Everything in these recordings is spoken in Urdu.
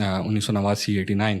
1989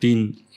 3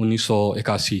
1981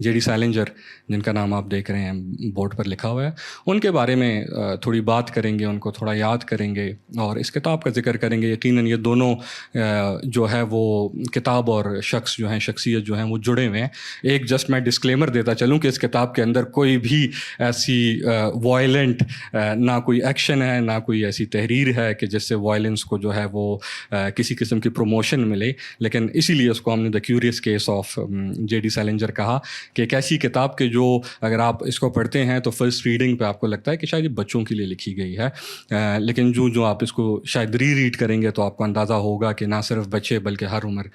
جے ڈی سیلنجر جن کا نام آپ دیکھ رہے ہیں بورڈ پر لکھا ہوا ہے، ان کے بارے میں تھوڑی بات کریں گے، ان کو تھوڑا یاد کریں گے اور اس کتاب کا ذکر کریں گے. یقیناً یہ دونوں جو ہے وہ کتاب اور شخص جو ہیں، شخصیت جو ہیں وہ جڑے ہوئے ہیں. ایک جسٹ میں ڈسکلیمر دیتا چلوں کہ اس کتاب کے اندر کوئی بھی ایسی وائلنٹ نہ کوئی ایکشن ہے، نہ کوئی ایسی تحریر ہے کہ جس سے وائلنس کو جو ہے وہ کسی قسم کی پروموشن ملے. لیکن اسی لیے اس کو ہم نے the curious case of J D Salinger کہا کہ ایک ایسی کتاب کہ جو اگر آپ اس کو پڑھتے ہیں تو فرسٹ ریڈنگ پہ آپ کو لگتا ہے کہ شاید یہ بچوں کے لیے لکھی گئی ہے، لیکن جو آپ اس کو شاید ریڈ کریں گے تو آپ کو اندازہ ہوگا کہ نہ صرف بچے بلکہ ہر عمر،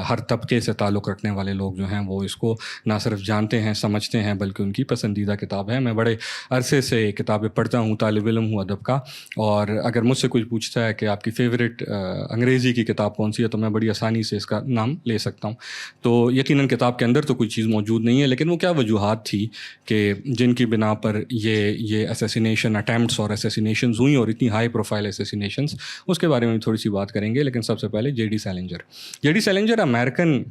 ہر طبقے سے تعلق رکھنے والے لوگ جو ہیں وہ اس کو نہ صرف جانتے ہیں، سمجھتے ہیں، بلکہ ان کی پسندیدہ کتاب ہے. میں بڑے عرصے سے کتابیں پڑھتا ہوں، طالب علم ہوں ادب کا، اور اگر مجھ سے کوئی پوچھتا ہے کہ آپ کی فیوریٹ انگریزی کی کتاب کون سی ہے تو میں بڑی آسانی سے اس کا نام لے سکتا ہوں. تو یقیناً کتاب کے اندر تو کوئی چیز موجود نہیں ہے، لیکن وہ کیا وجوہات تھی کہ جن کی بنا پر یہ اسیسینیشن اٹیمپٹس اور اسیسینیشنز ہوئیں، اور اتنی ہائی پروفائل اسیسینیشنز، اس کے بارے میں تھوڑی سی بات کریں گے. لیکن سب سے پہلے J D Salinger American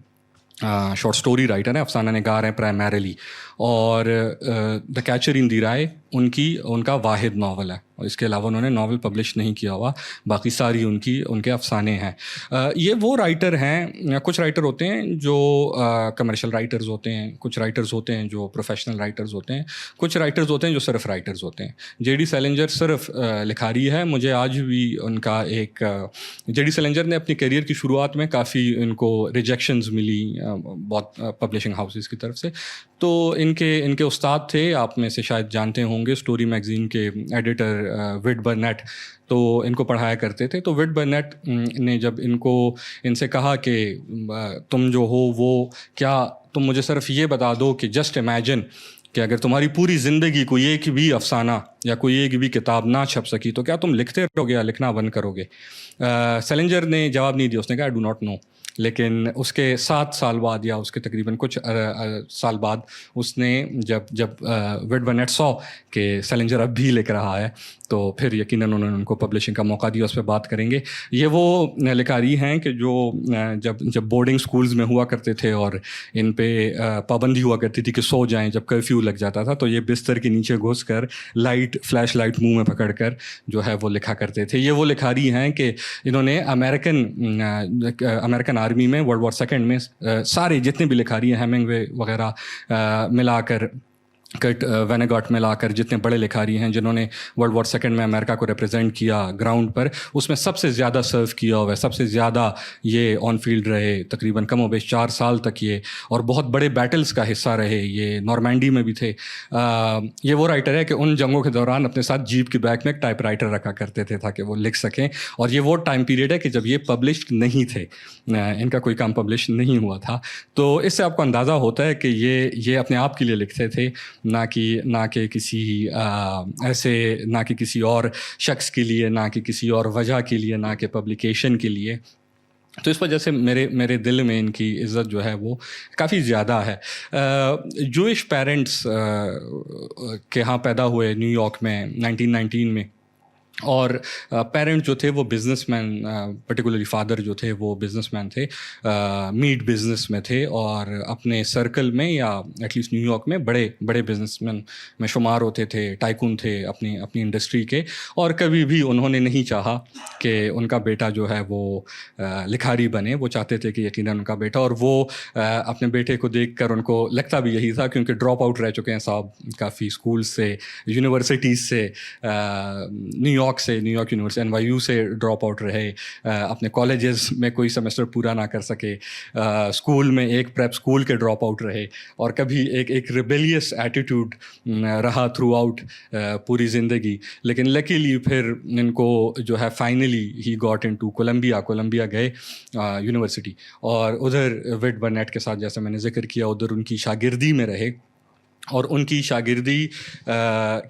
short story writer ہیں، افسانہ نگار ہیں پرائمریلی، اور دا کیچر ان دی رائے ان کا واحد ناول ہے، اور اس کے علاوہ انہوں نے ناول پبلش نہیں کیا ہوا، باقی ساری ان کے افسانے ہیں. یہ وہ رائٹر ہیں، کچھ رائٹر ہوتے ہیں جو کمرشل رائٹرز ہوتے ہیں، کچھ rائٹرز ہوتے ہیں جو پروفیشنل رائٹرز ہوتے ہیں، کچھ رائٹرز ہوتے ہیں جو صرف رائٹرز ہوتے ہیں. جے ڈی سیلنجر صرف لکھاری ہے. مجھے آج بھی ان کا جے ڈی سیلنجر نے اپنی کیریئر کی شروعات میں کافی ان کو ریجیکشنز ملی بہت پبلشنگ ہاؤسز کی طرف سے. تو ان کے استاد تھے، آپ میں سے شاید جانتے ہوں گے، اسٹوری میگزین کے ایڈیٹر وڈ برنیٹ، تو ان کو پڑھایا کرتے تھے. تو وڈ برنیٹ نے جب ان سے کہا کہ تم جو ہو وہ کیا تم مجھے صرف یہ بتا دو کہ جسٹ امیجن کہ اگر تمہاری پوری زندگی کوئی ایک بھی افسانہ یا کوئی ایک بھی کتاب نہ چھپ سکی تو کیا تم لکھتے رہو گے یا لکھنا بند کرو گے؟ سیلنجر نے جواب نہیں دیا، اس نے کہا آئی ڈو ناٹ نو. لیکن اس کے 7 سال بعد یا اس کے تقریباً کچھ سال بعد اس نے جب وڈ برنیٹ سو کہ سیلنجر اب بھی لکھ رہا ہے تو پھر یقیناً انہوں نے ان کو پبلشنگ کا موقع دیا. اس پہ بات کریں گے. یہ وہ لکھاری ہیں کہ جو جب بورڈنگ سکولز میں ہوا کرتے تھے اور ان پہ پابندی ہوا کرتی تھی کہ سو جائیں جب کرفیو لگ جاتا تھا، تو یہ بستر کے نیچے گھس کر فلیش لائٹ منہ میں پکڑ کر جو ہے وہ لکھا کرتے تھے. یہ وہ لکھاری ہیں کہ انہوں نے امریکن آرمی میں ورلڈ وار سیکنڈ میں سارے جتنے بھی لکھاری ہیں، ہیمنگ وے وغیرہ ملا کر، کٹ وینگاٹ ملا کر، جتنے بڑے لکھاری ہیں جنہوں نے ورلڈ وار سیکنڈ میں امریکہ کو ریپرزینٹ کیا گراؤنڈ پر، اس میں سب سے زیادہ سرو کیا ہوا ہے، سب سے زیادہ یہ آن فیلڈ رہے، تقریباً کم و بیش 4 سال تک یہ، اور بہت بڑے بیٹلز کا حصہ رہے. یہ نارمینڈی میں بھی تھے. یہ وہ رائٹر ہے کہ ان جنگوں کے دوران اپنے ساتھ جیپ کی بیک میں ایک ٹائپ رائٹر رکھا کرتے تھے تاکہ وہ لکھ سکیں. اور یہ وہ ٹائم پیریڈ ہے کہ جب یہ پبلشڈ نہیں تھے، ان کا کوئی کام پبلش نہیں ہوا تھا. تو اس سے آپ کو اندازہ ہوتا ہے کہ یہ اپنے آپ کے لیے لکھتے تھے، نہ کہ کسی اور شخص کے لیے، نہ کہ کسی اور وجہ کے لیے، نہ کہ پبلیکیشن کے لیے. تو اس وجہ سے میرے دل میں ان کی عزت جو ہے وہ کافی زیادہ ہے. جوئش پیرنٹس کے ہاں پیدا ہوئے نیو یارک میں 1919 میں، اور پیرنٹ جو تھے وہ بزنس مین، پرٹیکولرلی فادر جو تھے وہ بزنس مین تھے، میٹ بزنس میں تھے، اور اپنے سرکل میں یا ایٹ لیسٹ نیو یارک میں بڑے بزنس مین میں شمار ہوتے تھے، ٹائکون تھے اپنی انڈسٹری کے. اور کبھی بھی انہوں نے نہیں چاہا کہ ان کا بیٹا جو ہے وہ لکھاری بنے. وہ چاہتے تھے کہ یقیناً ان کا بیٹا، اور وہ اپنے بیٹے کو دیکھ کر ان کو لگتا بھی یہی تھا، کیونکہ ڈراپ آؤٹ رہ چکے ہیں صاحب کافی اسکول سے، یونیورسٹیز سے، نیو یارک یونیورسٹی NYU سے ڈراپ آؤٹ رہے، اپنے کالجز میں کوئی سیمسٹر پورا نہ کر سکے، اسکول میں ایک پریپ اسکول کے ڈراپ آؤٹ رہے، اور کبھی ایک ریبیلیس ایٹیٹیوڈ رہا تھرو آؤٹ پوری زندگی. لیکن لکیلی پھر ان کو جو ہے finally he got into Columbia گئے یونیورسٹی، اور ادھر وڈ برنیٹ کے ساتھ جیسے میں نے ذکر کیا ادھر ان کی شاگردی میں رہے. اور ان کی شاگردی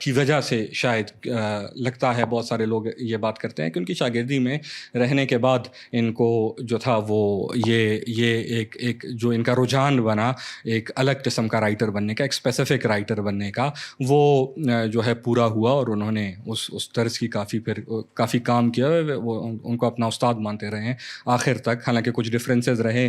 کی وجہ سے شاید لگتا ہے بہت سارے لوگ یہ بات کرتے ہیں کہ ان کی شاگردی میں رہنے کے بعد ان کو جو تھا وہ یہ ایک جو ان کا رجحان بنا ایک الگ قسم کا رائٹر بننے کا، ایک اسپیسیفک رائٹر بننے کا، وہ جو ہے پورا ہوا، اور انہوں نے اس طرز کی کافی کام کیا، وہ ان کو اپنا استاد مانتے رہے ہیں آخر تک، حالانکہ کچھ ڈفرینسز رہے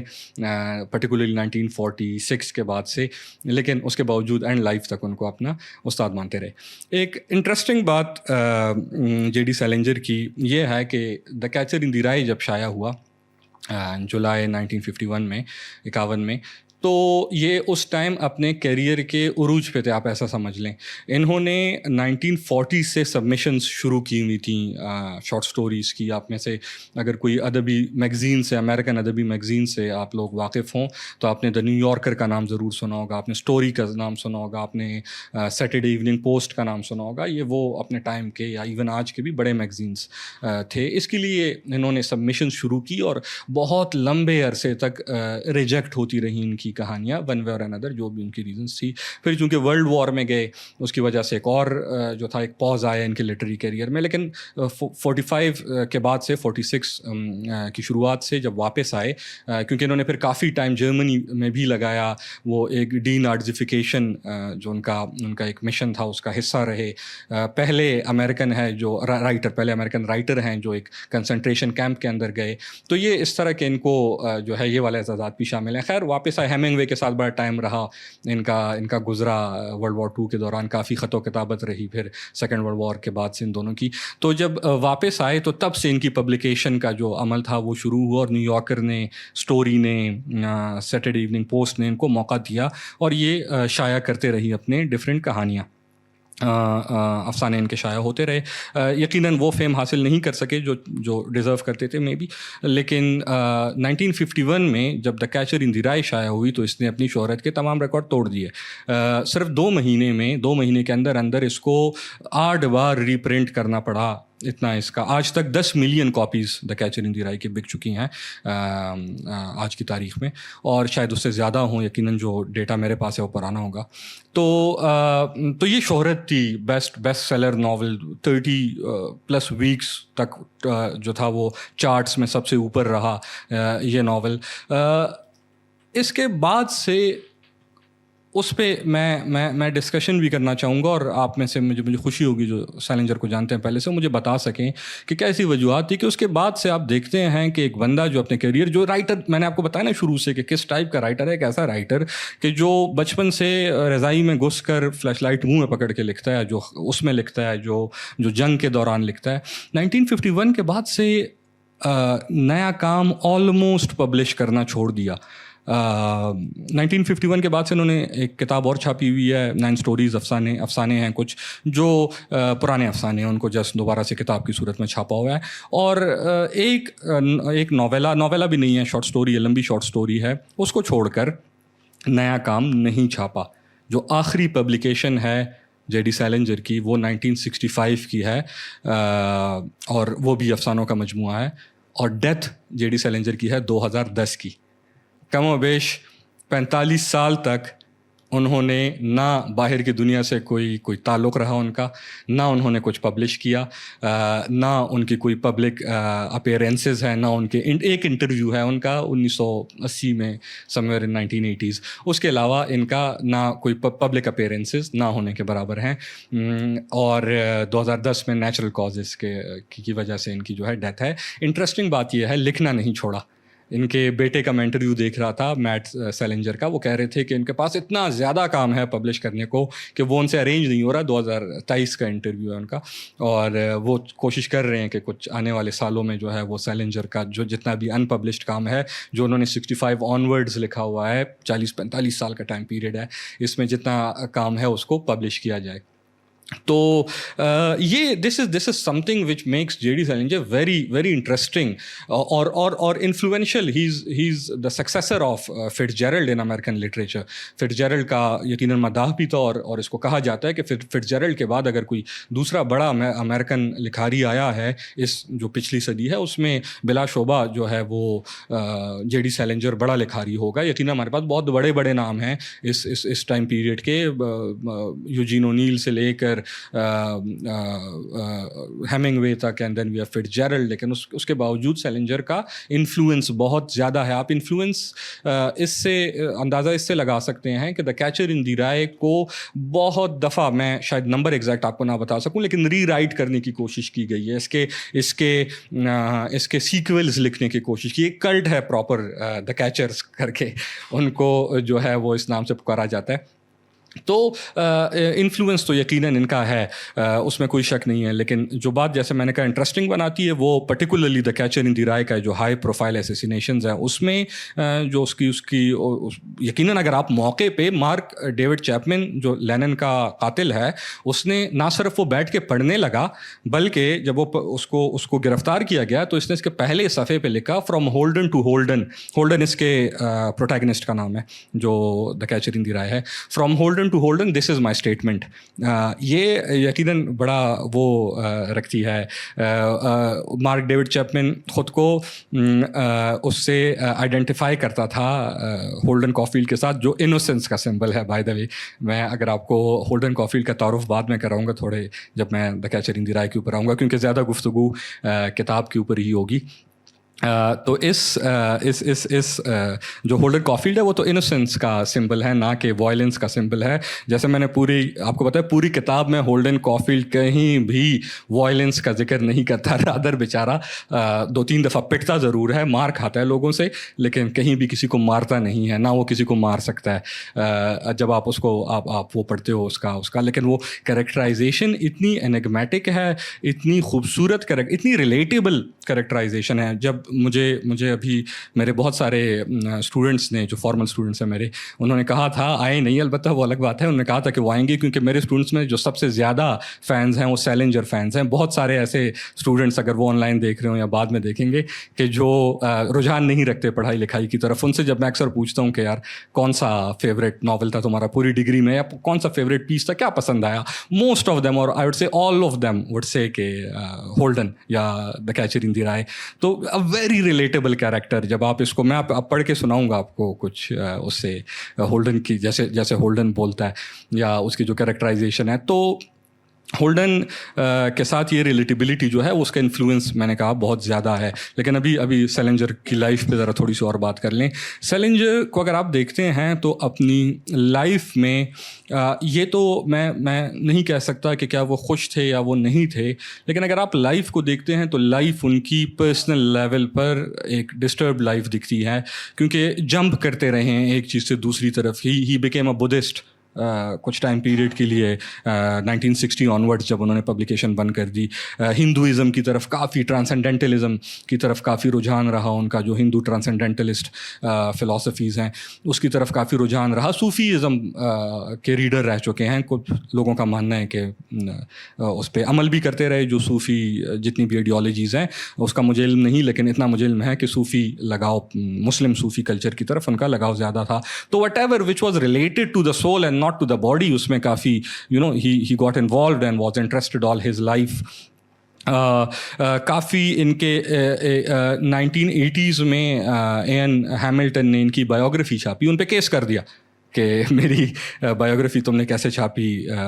پرٹیکولرلی 1946 کے بعد سے، لیکن اس کے باوجود لائف تک ان کو اپنا استاد مانتے رہے۔ ایک انٹرسٹنگ بات جے ڈی سیلنجر کی یہ ہے کہ دا کیچر ان دی رائے جب شائع ہوا جولائی 1951 میں 51 میں، تو یہ اس ٹائم اپنے کیریئر کے عروج پہ تھے، آپ ایسا سمجھ لیں۔ انہوں نے 1940 سے سبمیشنز شروع کی ہوئی تھیں شارٹ سٹوریز کی۔ آپ میں سے اگر کوئی ادبی میگزین سے، امریکن ادبی میگزین سے آپ لوگ واقف ہوں تو آپ نے دا نیو یارکر کا نام ضرور سنا ہوگا، آپ نے اسٹوری کا نام سنا ہوگا، آپ نے سیٹرڈے ایوننگ پوسٹ کا نام سنا ہوگا۔ یہ وہ اپنے ٹائم کے یا ایون آج کے بھی بڑے میگزینس تھے۔ اس کے لیے انہوں نے سبمیشن شروع کی اور بہت لمبے عرصے تک ریجیکٹ ہوتی رہی ان کی کہانیاں، ون وے اور اندر، جو بھی ان کی ریزنس تھی۔ پھر چونکہ ورلڈ وار میں گئے، اس کی وجہ سے ایک اور جو تھا ایک پاز آیا ان کے لٹری کیریئر میں، لیکن 45 کے بعد سے 46 کی شروعات سے جب واپس آئے، کیونکہ انہوں نے پھر کافی ٹائم جرمنی میں بھی لگایا، وہ ایک ڈی نازیفیکیشن جو ان کا ایک مشن تھا اس کا حصہ رہے۔ پہلے امریکن امریکن رائٹر ہیں جو ایک کنسنٹریشن کیمپ کے اندر گئے، تو یہ اس طرح کے ان کو جو ہے یہ والے اعزازات بھی شامل ہیں۔ خیر واپس آئے، ہیمنگ وے کے ساتھ بڑا ٹائم رہا ان کا گزرا ورلڈ وار 2 کے دوران، کافی خط و کتابت رہی پھر سیکنڈ ورلڈ وار کے بعد سے ان دونوں کی۔ تو جب واپس آئے تو تب سے ان کی پبلیکیشن کا جو عمل تھا وہ شروع ہوا، اور نیو یارکر نے، اسٹوری نے، سیٹرڈے ایوننگ پوسٹ نے ان کو موقع دیا، اور یہ شائع کرتے رہی اپنے ڈفرینٹ کہانیاں، افسانے ان کے شائع ہوتے رہے۔ یقیناً وہ فیم حاصل نہیں کر سکے جو ڈیزرو کرتے تھے مے بی، لیکن 1951 میں جب دا کیچر ان دی رائے شائع ہوئی تو اس نے اپنی شہرت کے تمام ریکارڈ توڑ دیے۔ صرف 2 مہینے کے اندر اس کو 8 بار ری پرنٹ کرنا پڑا، اتنا اس کا۔ آج تک 10 ملین کاپیز دا کیچر ان دی رائے کی بک چکی ہیں آج کی تاریخ میں، اور شاید اس سے زیادہ ہوں، یقیناً جو ڈیٹا میرے پاس ہے وہ پرانا ہوگا۔ تو یہ شہرت تھی، بیسٹ سیلر ناول، 30+ ویکس تک جو تھا وہ چارٹس میں سب سے اوپر رہا یہ ناول۔ اس کے بعد سے اس پہ میں ڈسکشن بھی کرنا چاہوں گا، اور آپ میں سے مجھے خوشی ہوگی جو سیلنجر کو جانتے ہیں پہلے سے، مجھے بتا سکیں کہ کیسی وجوہات تھی کہ اس کے بعد سے آپ دیکھتے ہیں کہ ایک بندہ جو اپنے کیریئر، جو رائٹر، میں نے آپ کو بتایا نا شروع سے کہ کس ٹائپ کا رائٹر ہے، ایک ایسا رائٹر کہ جو بچپن سے رضائی میں گھس کر فلیش لائٹ منہ میں پکڑ کے لکھتا ہے، جو اس میں لکھتا ہے، جو جنگ کے دوران لکھتا ہے۔ 1951 کے بعد سے نیا کام آلموسٹ پبلش کرنا چھوڑ دیا۔ 1951 کے بعد سے انہوں نے ایک کتاب اور چھاپی ہوئی ہے، 9 اسٹوریز، افسانے ہیں کچھ جو پرانے افسانے ہیں، ان کو جسٹ دوبارہ سے کتاب کی صورت میں چھاپا ہوا ہے۔ اور ایک ناویلا بھی نہیں ہے، شارٹ اسٹوری ہے، لمبی شارٹ اسٹوری ہے، اس کو چھوڑ کر نیا کام نہیں چھاپا۔ جو آخری پبلیکیشن ہے جے ڈی سیلنجر کی وہ 1965 کی ہے، اور وہ بھی افسانوں کا مجموعہ ہے، اور ڈیتھ جے ڈی سیلنجر کی ہے 2010 کی۔ کم و بیش 45 سال تک انہوں نے نہ باہر کی دنیا سے کوئی تعلق رہا ان کا، نہ انہوں نے کچھ پبلش کیا، نہ ان کی کوئی پبلک اپیرنسز ہیں، نہ ان کے ایک انٹرویو ہے ان کا 1980 میں، سمویئر ان 1980s۔ اس کے علاوہ ان کا نہ کوئی پبلک اپیرنسز نہ ہونے کے برابر ہیں، اور 2010 میں نیچرل کازز کی وجہ سے ان کی جو ہے ڈیتھ ہے۔ انٹرسٹنگ بات یہ ہے، لکھنا نہیں چھوڑا۔ ان کے بیٹے کا میں انٹرویو دیکھ رہا تھا، میٹ سیلنجر کا، وہ کہہ رہے تھے کہ ان کے پاس اتنا زیادہ کام ہے پبلش کرنے کو کہ وہ ان سے ارینج نہیں ہو رہا۔ 2023 کا انٹرویو ہے ان کا، اور وہ کوشش کر رہے ہیں کہ کچھ آنے والے سالوں میں جو ہے وہ سیلنجر کا جو جتنا بھی ان پبلشڈ کام ہے، جو انہوں نے 65 آنورڈز لکھا ہوا ہے، 40-45 سال کا ٹائم پیریڈ ہے، اس میں جتنا کام ہے اس کو پبلش کیا جائے۔ تو یہ this is something which makes J D Salinger very very interesting اور influential. He is the successor of Fitzgerald in American literature. Fitzgerald کا یقیناً مداح بھی تھا, اور اس کو کہا جاتا ہے کہ فٹز جیرلڈ کے بعد اگر کوئی دوسرا بڑا امیریکن لکھاری آیا ہے اس جو پچھلی صدی ہے, اس میں بلا شعبہ جو ہے وہ جے ڈی سیلنجر بڑا لکھاری ہوگا. یقیناً ہمارے پاس بہت بڑے بڑے نام ہیں اس ٹائم پیریڈ کے, یوجین اونیل سے لے کر ہیمنگ وے تک, and then we have Fitzgerald. لیکن اس کے باوجود سیلنجر کا انفلوئنس بہت زیادہ ہے. آپ انفلوئنس اس سے اندازہ اس سے لگا سکتے ہیں کہ دا کیچر ان دی رائے کو بہت دفعہ, میں شاید نمبر ایگزیکٹ آپ کو نہ بتا سکوں, لیکن ری رائٹ کرنے کی کوشش کی گئی ہے. اس کے سیکولز لکھنے کی کوشش کی. ایک کلٹ ہے پراپر دا کیچرز کر کے, ان کو جو ہے وہ اس نام سے پکارا جاتا ہے. تو انفلوئنس تو یقیناً ان کا ہے, اس میں کوئی شک نہیں ہے. لیکن جو بات جیسے میں نے کہا انٹرسٹنگ بناتی ہے, وہ پرٹیکولرلی دا کیچر ان دی رائے کا جو ہائی پروفائل ایسیسینیشنز ہیں, اس میں جو اس کی یقیناً اگر آپ موقع پہ مارک ڈیوڈ چیپمن جو لینن کا قاتل ہے, اس نے نہ صرف وہ بیٹھ کے پڑھنے لگا, بلکہ جب وہ اس کو گرفتار کیا گیا تو اس نے اس کے پہلے صفحے پہ لکھا فرام ہولڈن ٹو ہولڈن. ہولڈن اس کے پروٹیگنسٹ کا نام ہے جو دا کیچر ان دی رائے ہے. From Holden to Holden this is my statement. یہ یقیناً بڑا وہ رکھتی ہے. مارک ڈیوڈ چیپمن خود کو اس سے آئیڈینٹیفائی کرتا تھا ہولڈن کافیلڈ کے ساتھ, جو انوسینس کا سمبل ہے. بائی دا وے, میں اگر آپ کو ہولڈن کافیلڈ کا تعارف بعد میں کراؤں گا تھوڑے, جب میں دا کیچر ان دی رائے کے اوپر آؤں گا, کیونکہ زیادہ گفتگو کتاب کے اوپر ہی ہوگی. تو اس جو ہولڈن کافیلڈ ہے وہ تو انوسینس کا سمبل ہے, نہ کہ وائلنس کا سمبل ہے. جیسے میں نے آپ کو بتایا, پوری کتاب میں ہولڈن کافیلڈ کہیں بھی وائلنس کا ذکر نہیں کرتا. رادر بیچارہ 2-3 دفعہ پٹتا ضرور ہے, مار کھاتا ہے لوگوں سے, لیکن کہیں بھی کسی کو مارتا نہیں ہے, نہ وہ کسی کو مار سکتا ہے. جب آپ اس کو آپ وہ پڑھتے ہو اس کا لیکن وہ کریکٹرائزیشن اتنی انیگمیٹک ہے, اتنی خوبصورت اتنی ریلیٹیبل کریکٹرائزیشن ہے. جب مجھے ابھی میرے بہت سارے اسٹوڈنٹس نے, جو فارمل اسٹوڈنٹس ہیں میرے, انہوں نے کہا تھا, آئے نہیں البتہ وہ الگ بات ہے, انہوں نے کہا تھا کہ وہ آئیں گے, کیونکہ میرے اسٹوڈنٹس میں جو سب سے زیادہ فینس ہیں وہ سیلنجر فینس ہیں. بہت سارے ایسے اسٹوڈنٹس اگر وہ آن لائن دیکھ رہے ہوں یا بعد میں دیکھیں گے کہ جو رجحان نہیں رکھتے پڑھائی لکھائی کی طرف, ان سے جب میں اکثر پوچھتا ہوں کہ یار کون سا فیوریٹ ناول تھا تمہارا پوری ڈگری میں, یا کون سا فیوریٹ پیس تھا, کیا پسند آیا, موسٹ آف دیم, اور I would say all of them would say کہ ہولڈن یا دا کیچر ان دی رائے. تو ویری ریلیٹیبل کیریکٹر. جب آپ اس کو, میں آپ پڑھ کے سناؤں گا آپ کو کچھ اس سے ہولڈن کی, جیسے ہولڈن بولتا ہے یا اس کی جو کیریکٹرائزیشن ہے. تو ہولڈن کے ساتھ یہ ریلیٹیبلٹی جو ہے اس کا انفلوئنس میں نے کہا بہت زیادہ ہے. لیکن ابھی سیلنجر کی لائف پہ ذرا تھوڑی سی اور بات کر لیں. سیلنجر کو اگر آپ دیکھتے ہیں تو اپنی لائف میں یہ تو میں نہیں کہہ سکتا کہ کیا وہ خوش تھے یا وہ نہیں تھے, لیکن اگر آپ لائف کو دیکھتے ہیں تو لائف ان کی پرسنل لیول پر ایک ڈسٹرب لائف دکھتی ہے, کیونکہ جمپ کرتے رہے ہیں ایک چیز سے دوسری طرف. ہی بیکیم اے بدھسٹ کچھ ٹائم پیریڈ کے لیے 1960 آنورڈ جب انہوں نے پبلیکیشن بند کر دی. ہندوازم کی طرف کافی, ٹرانسینڈنٹلزم کی طرف کافی رجحان رہا ان کا, جو ہندو ٹرانسینڈنٹلسٹ فلاسفیز ہیں اس کی طرف کافی رجحان رہا. صوفیزم کے ریڈر رہ چکے ہیں. کچھ لوگوں کا ماننا ہے کہ اس پہ عمل بھی کرتے رہے, جو صوفی جتنی بھی آئیڈیالوجیز ہیں اس کا مجھے علم نہیں, لیکن اتنا مجھے علم ہے کہ صوفی لگاؤ, مسلم صوفی کلچر کی طرف ان کا لگاؤ زیادہ تھا. تو whatever which was related to the soul and not to the body, اس میں کافی he got involved and was interested all his life. کافی ان کے 1980s میں این ہیملٹن نے ان کی بایوگرافی چھاپی, ان پہ کیس کر دیا کہ میری بایوگرافی تم نے کیسے چھاپی,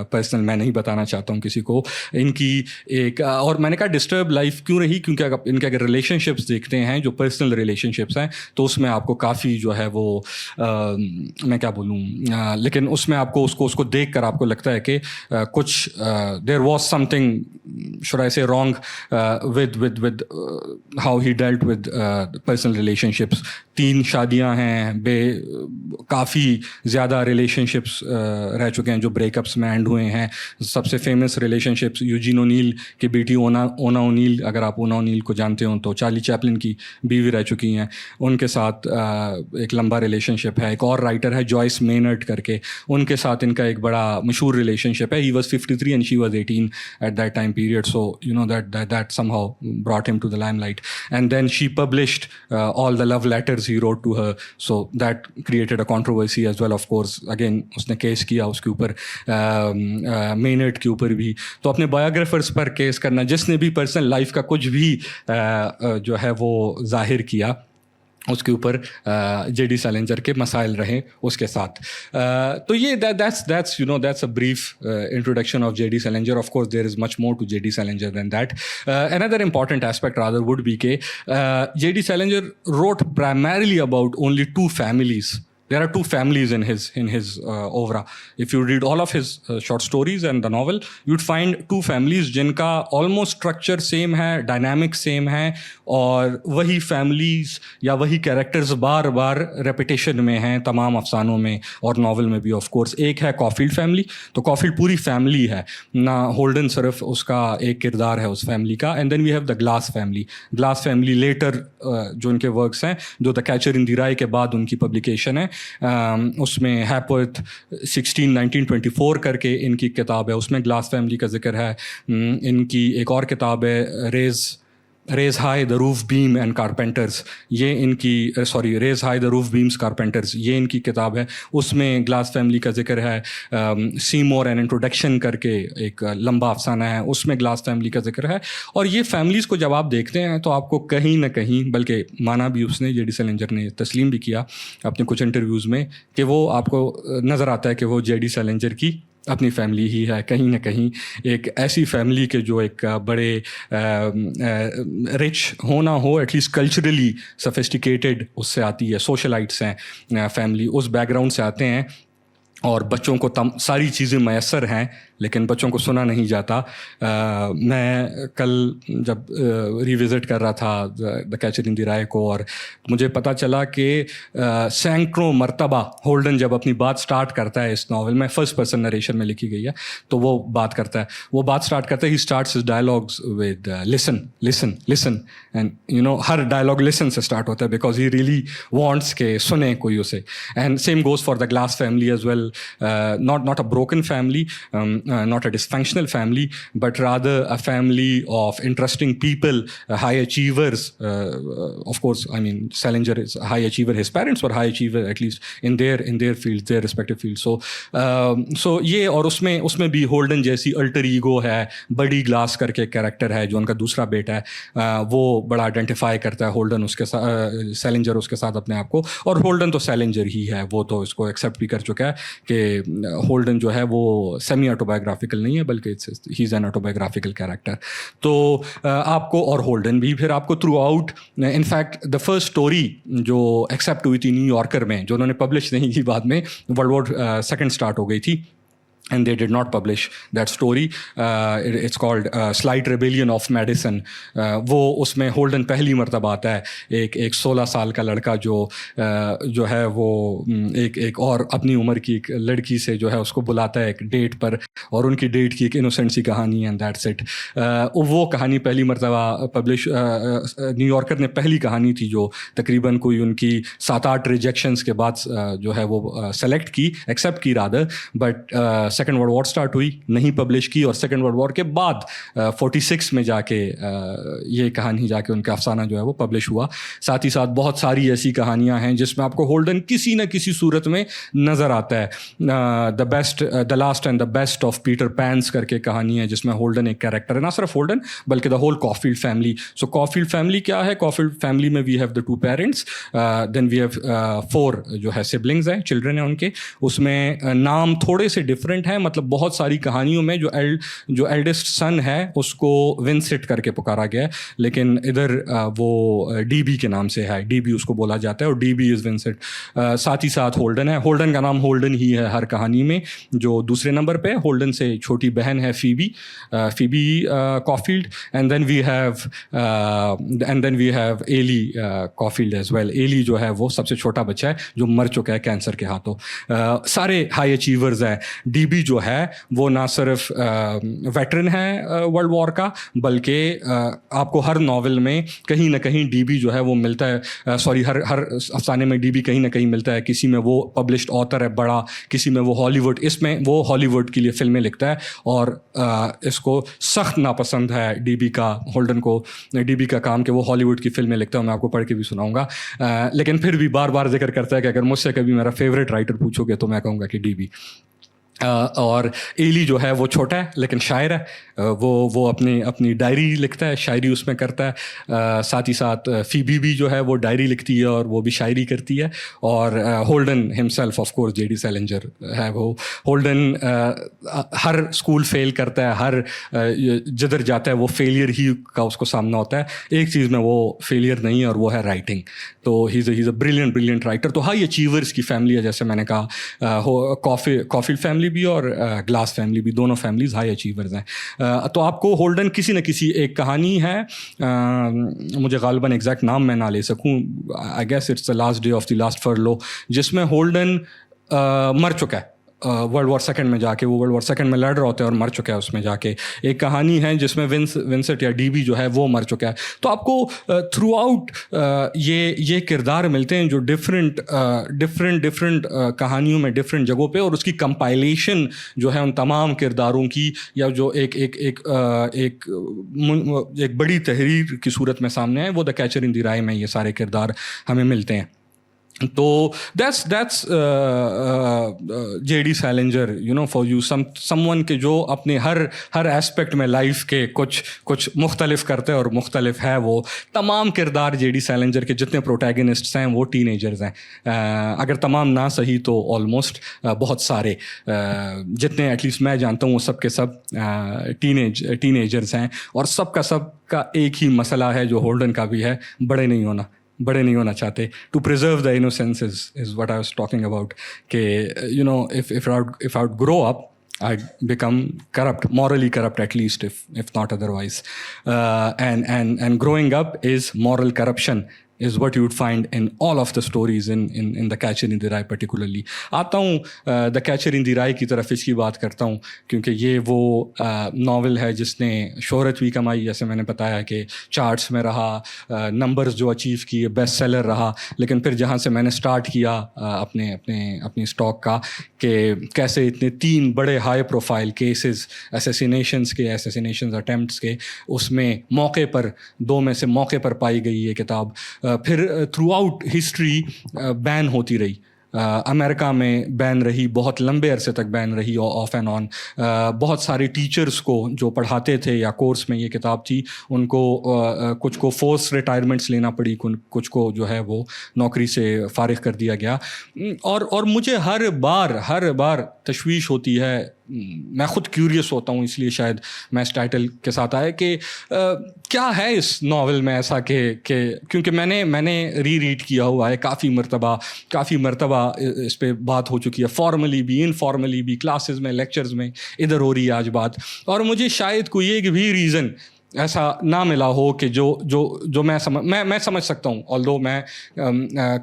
پرسنل میں نہیں بتانا چاہتا ہوں کسی کو. ان کی ایک, اور میں نے کہا ڈسٹرب لائف کیوں رہی, کیونکہ ان کے اگر ریلیشن شپس دیکھتے ہیں جو پرسنل ریلیشن شپس ہیں تو اس میں آپ کو کافی جو ہے وہ میں کیا بولوں, لیکن اس میں آپ کو اس کو دیکھ کر آپ کو لگتا ہے کہ کچھ there was some thing should I say wrong with how he dealt with personal relationships. 3 شادیاں ہیں, کافی زیادہ ریلیشن شپس رہ چکے ہیں جو بریک اپس میں اینڈ ہوئے ہیں. سب سے famous relation ships Eugene O'Neil کی بیٹی اونا اونیل, اگر آپ اونا اونیل کو جانتے ہوں تو چارلی چیپلن کی بیوی رہ چکی ہیں, ان کے ساتھ ایک لمبا ریلیشن شپ ہے. ایک اور رائٹر ہے جوائس مینرڈ کر کے, ان کے ساتھ ان کا ایک بڑا مشہور ریلیشن شپ ہے. He was 53 and she was 18 at that time period, so you know that somehow brought him to the limelight. And then she published all the love letters he wrote to her, so that created a controversy as well. Of course, again اس نے کیس کیا اس کے اوپر, مینرڈ کے اوپر بھی. تو اپنے بایوگرافرس پر کیس کرنا, جس نے بھی پرسنل لائف کا کچھ بھی جو ہے وہ ظاہر کیا, اس کے اوپر جے ڈی سیلنجر کے مسائل رہے اس کے ساتھ. تو یہ that's you know that's a brief introduction of J.D. Salinger. Of course there is much more to J.D. Salinger than that. Another important aspect rather would be ke J.D. Salinger wrote primarily about only two families. There are two families in his oeuvre. If you read all of his short stories and the novel, you'd find two families جن کا almost structure same ہے, dynamic same ہے, اور وہی families یا وہی characters بار بار repetition میں ہیں تمام افسانوں میں اور ناول میں بھی. of course ایک ہے کافیلڈ فیملی, تو کافیلڈ پوری فیملی ہے نہ, ہولڈن صرف اس کا ایک کردار ہے اس فیملی کا. And then we have the glass family. Glass family later جو ان کے ورکس ہیں, جو دا کیچر ان دی رائے کے بعد ان کی پبلیکیشن ہے, اس میں ہیپورتھ 1924 کر کے ان کی کتاب ہے, اس میں گلاس فیملی کا ذکر ہے. ان کی ایک اور کتاب ہے raise high the roof beam and carpenters, یہ ان کی raise high the roof beams carpenters, یہ ان کی کتاب ہے. اس میں گلاس فیملی کا ذکر ہے. سیمور اینڈ انٹروڈکشن کر کے ایک لمبا افسانہ ہے, اس میں گلاس فیملی کا ذکر ہے. اور یہ فیملیز کو جب آپ دیکھتے ہیں تو آپ کو کہیں نہ کہیں, بلکہ مانا بھی اس نے, جے ڈی سیلنجر نے تسلیم بھی کیا اپنے کچھ انٹرویوز میں, کہ وہ آپ کو نظر آتا ہے کہ وہ جے ڈی سیلنجر کی اپنی فیملی ہی ہے. کہیں نہ کہیں ایک ایسی فیملی کے جو ایک بڑے رچ ہونا ہو, ایٹ لیسٹ کلچرلی سفسٹیکیٹڈ اس سے آتی ہے. سوشلائٹس ہیں فیملی, اس بیک گراؤنڈ سے آتے ہیں, اور بچوں کو ساری چیزیں میسر ہیں لیکن بچوں کو سنا نہیں جاتا. میں کل جب ریوزٹ کر رہا تھا دا کیچر ان دی رائے کو, اور مجھے پتہ چلا کہ سینکڑوں مرتبہ ہولڈن جب اپنی بات سٹارٹ کرتا ہے اس ناول میں, فرسٹ پرسن نریشن میں لکھی گئی ہے, تو وہ بات کرتا ہے he starts his dialogues with listen listen listen, and you know ہر ڈائلاگ لسن سے اسٹارٹ ہوتا ہے بیکاز ہی ریئلی وانٹس کہ سنیں کوئی اسے. And same goes for the glass family as well, not a broken family, not a dysfunctional family, but rather a family of interesting people, high achievers. Of course, I mean, Salinger is a high achiever. His parents were high achiever, at least in their fields, their respective fields. So یہ, اور اس میں بھی ہولڈن جیسی الٹر ایگو ہے, بڑی گلاس کر کے کیریکٹر ہے جو ان کا دوسرا بیٹا ہے, وہ بڑا آئیڈینٹیفائی کرتا ہے ہولڈن اس کے ساتھ, سیلنجر اس کے ساتھ اپنے آپ کو. اور ہولڈن تو سیلنجر ہی ہے, وہ تو اس کو ایکسیپٹ بھی کر چکا ہے کہ ہولڈن جو ہے وہ سیمی آٹوبایوگرافیکل نہیں ہے بلکہ ہی از این آٹوبایوگرافیکل کیریکٹر. تو آپ کو, اور ہولڈن بھی پھر آپ کو through out, in fact the first story جو ایکسیپٹ ہوئی تھی نیو یارکر میں, جو انہوں نے پبلش نہیں کی, بعد میں ورلڈ وار سیکنڈ اسٹارٹ ہو گئی تھی, and they did not publish that story. It's called Slight Rebellion of Madison. وہ اس میں ہولڈن پہلی مرتبہ آتا ہے, ایک 16 سال کا لڑکا جو ہے وہ ایک اور اپنی عمر کی ایک لڑکی سے جو ہے اس کو بلاتا ہے ایک ڈیٹ پر, اور ان کی ڈیٹ کی ایک انوسنٹ سی کہانی ہے, دیٹس اٹ. وہ کہانی پہلی مرتبہ پبلش, نیو یارکر نے پہلی کہانی تھی جو تقریباً کوئی ان کی 7-8 ریجیکشنس کے بعد جو ہے وہ سلیکٹ کی, ایکسیپٹ کی rather, but second world war start ہوئی, نہیں پبلش کی, اور سیکنڈ ورلڈ وار کے بعد 46 میں جا کے یہ کہانی جا کے ان کا افسانہ جو ہے وہ پبلش ہوا. ساتھ ہی ساتھ بہت ساری ایسی کہانیاں ہیں جس میں آپ کو ہولڈن کسی نہ کسی صورت میں نظر آتا ہے. The last and the best of Peter Pans کر کے کہانی ہے جس میں ہولڈن ایک کیریکٹر ہے, نہ صرف ہولڈن بلکہ the whole Caulfield family. So Caulfield family کیا ہے؟ کافیلڈ فیملی میں we have the 2 parents, then we have 4 جو ہے سبلنگز ہیں, چلڈرن ہیں ان کے. اس میں نام تھوڑے سے ڈفرینٹ ہے, مطلب بہت ساری کہانیوں میں جو ایلڈسٹ سن ہے اس کو ونسٹ کر کے پکارا گیا ہے, لیکن ادھر وہ ڈی بی کے نام سے ہے, ڈی بی اس کو بولا جاتا ہے, اور ڈی بی از ونسٹ. ساتھ ہی ساتھ ہولڈن ہے, ہولڈن کا نام ہولڈن ہی ہے ہر کہانی میں. جو دوسرے نمبر پہ ہولڈن سے چھوٹی بہن ہے Phoebe Caulfield, and then we have Allie Caulfield as well. Allie جو ہے وہ سب سے چھوٹا بچہ ہے جو مر چکا ہے کینسر کے ہاتھوں. سارے ہائی اچیورز ہیں. ڈی بی جو ہے وہ نہ صرف ویٹرن ہے ورلڈ وار کا, بلکہ آپ کو ہر ناول میں کہیں نہ کہیں ڈی بی جو ہے وہ ملتا ہے, ہر افسانے میں ڈی بی کہیں نہ کہیں ملتا ہے. کسی میں وہ پبلشڈ آتھر ہے بڑا, کسی میں وہ ہالی ووڈ, اس میں وہ ہالی ووڈ کے لیے فلمیں لکھتا ہے, اور اس کو سخت ناپسند ہے ڈی بی کا, ہولڈن کو ڈی بی کا کام کہ وہ ہالی ووڈ کی فلمیں لکھتا ہے. میں آپ کو پڑھ کے بھی سناؤں گا, لیکن پھر بھی بار بار ذکر کرتا ہے کہ اگر مجھ سے کبھی میرا فیوریٹ رائٹر پوچھو گے تو میں کہوں گا کہ ڈی بی. اور ایلی جو ہے وہ چھوٹا ہے لیکن شاعر ہے, وہ اپنی ڈائری لکھتا ہے, شاعری اس میں کرتا ہے. ساتھ ہی ساتھ فیبی بھی جو ہے وہ ڈائری لکھتی ہے اور وہ بھی شاعری کرتی ہے. اور ہولڈن ہمسیلف آف کورس JD سیلنجر ہے. وہ ہولڈن ہر اسکول فیل کرتا ہے, ہر جدھر جاتا ہے وہ فیلئر ہی کا اس کو سامنا ہوتا ہے. ایک چیز میں وہ فیلئر نہیں ہے اور وہ ہے رائٹنگ. تو ہیز اے بریلینٹ رائٹر. تو ہائی اچیورس کی فیملی ہے, جیسے میں نے کہا, کافیلڈ فیملی بھی اور گلاس فیملی بھی, دونوں فیملیز ہائی اچیورز ہیں. تو آپ کو ہولڈن کسی نہ کسی ایک کہانی ہے, مجھے غالباً ایگزیکٹ نام میں نہ لے سکوں, I guess it's the last day of the last furlough, جس میں ہولڈن مر چکا ہے ورلڈ وار سیکنڈ میں جا کے. وہ ورلڈ وار سیکنڈ میں لڑ رہا ہوتا ہے اور مر چکا ہے اس میں جا کے. ایک کہانی ہے جس میں ونسٹ یا ڈی بی جو ہے وہ مر چکا ہے. تو آپ کو تھرو آؤٹ یہ کردار ملتے ہیں جو ڈفرینٹ کہانیوں میں ڈفرینٹ جگہوں پہ, اور اس کی کمپائلیشن جو ہے ان تمام کرداروں کی, یا جو ایک بڑی تحریر کی صورت میں سامنے ہے, وہ دا کیچر ان دی رائے میں یہ سارے کردار ہمیں ملتے ہیں. تو that's JD Salinger, for you someone کہ جو اپنے ہر ایسپیکٹ میں لائف کے کچھ مختلف کرتے ہیں, اور مختلف ہے وہ تمام کردار. JD سیلنجر کے جتنے پروٹیگنسٹس ہیں وہ ٹین ایجرز ہیں, اگر تمام نہ صحیح تو آلموسٹ بہت سارے, جتنے ایٹ لیسٹ میں جانتا ہوں وہ سب کے سب ٹین ایجرز ہیں. اور سب کا ایک ہی مسئلہ ہے جو ہولڈن کا بھی ہے, بڑے نہیں ہونا چاہتے. To preserve the innocence is what I was talking about, کہ if I would grow up, I'd become corrupt, morally corrupt at least, if not otherwise. And growing up is moral corruption is what you would find in all of the stories in The Catcher in the Rye particularly. آتا ہوں The Catcher in the Rye کی طرف, اس کی بات کرتا ہوں کیونکہ یہ وہ ناول ہے جس نے شہرت بھی کمائی, جیسے میں نے بتایا کہ چارٹس میں رہا, نمبرز جو اچیو کیے, بیسٹ سیلر رہا. لیکن پھر جہاں سے میں نے سٹارٹ کیا اپنی اسٹاک کا, کہ کیسے اتنے 3 بڑے ہائی پروفائل کیسز, اسیسینیشنز اٹیمپٹس کے, اس میں موقع پر 2 میں سے موقع پر پائی گئی یہ کتاب. پھر تھرو آؤٹ ہسٹری بین ہوتی رہی. امریکہ میں بین رہی, بہت لمبے عرصے تک بین رہی, آف اینڈ آن. بہت سارے ٹیچرز کو جو پڑھاتے تھے یا کورس میں یہ کتاب تھی, ان کو کچھ کو فورس ریٹائرمنٹس لینا پڑی, کچھ کو جو ہے وہ نوکری سے فارغ کر دیا گیا. اور مجھے ہر بار تشویش ہوتی ہے, میں خود کیوریس ہوتا ہوں, اس لیے شاید میں اس ٹائٹل کے ساتھ آیا کہ کیا ہے اس ناول میں ایسا کہ کیونکہ میں نے ریڈ کیا ہوا ہے کافی مرتبہ اس پہ بات ہو چکی ہے, فارملی بھی انفارملی بھی, کلاسز میں, لیکچرز میں, ادھر ہو رہی ہے آج بات. اور مجھے شاید کوئی ایک بھی ریزن ایسا نہ ملا ہو کہ جو میں سمجھ سکتا ہوں, آلدو میں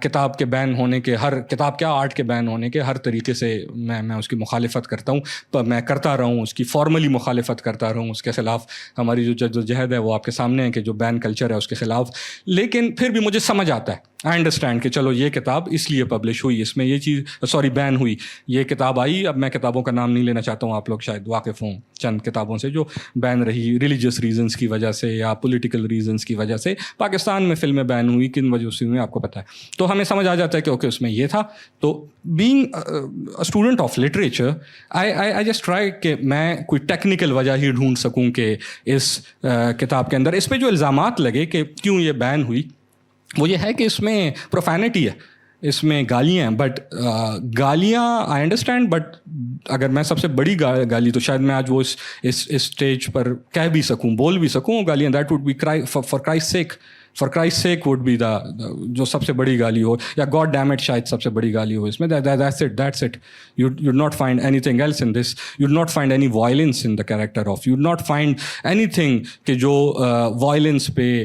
کتاب کے بین ہونے کے, ہر کتاب کیا آرٹ کے بین ہونے کے ہر طریقے سے میں اس کی مخالفت کرتا ہوں, پر میں کرتا رہوں اس کی فارملی مخالفت کرتا رہوں اس کے خلاف. ہماری جو جدوجہد ہے وہ آپ کے سامنے ہے کہ جو بین کلچر ہے اس کے خلاف. لیکن پھر بھی مجھے سمجھ آتا ہے, آئی انڈرسٹینڈ کہ چلو یہ کتاب اس لیے پبلش ہوئی, اس میں یہ چیز بین ہوئی, یہ کتاب آئی. اب میں کتابوں کا نام نہیں لینا چاہتا ہوں, آپ لوگ شاید واقف ہوں چند کتابوں سے جو بین رہی ریلیجیس ریزنس کی وجہ سے یا پولیٹیکل ریزنس کی وجہ سے. پاکستان میں فلمیں بین ہوئی, کن وجہ سے ہوئی آپ کو پتہ ہے. تو ہمیں سمجھ آ جاتا ہے کہ اوکے اس میں یہ تھا. تو being student of literature I just try کہ میں کوئی ٹیکنیکل وجہ ہی ڈھونڈ سکوں کہ اس کتاب کے اندر اس پہ جو الزامات لگے کہ کیوں یہ بین ہوئی, وہ یہ ہے کہ اس میں پروفینٹی ہے. اس میں گالیاں ہیں, بٹ گالیاں آئی انڈرسٹینڈ, بٹ اگر میں سب سے بڑی گالی تو شاید میں آج وہ اس اسٹیج پر کہہ بھی سکوں, بول بھی سکوں گالیاں, that would be for Christ sake would be the, جو سب سے بڑی گالی ہو, یا گاڈ ڈیم اٹ شاید سب سے بڑی گالی ہو اس میں. That's it. You do not find anything else in this. You do not find any violence in the character of, you do not find anything کہ جو وائلنس پہ,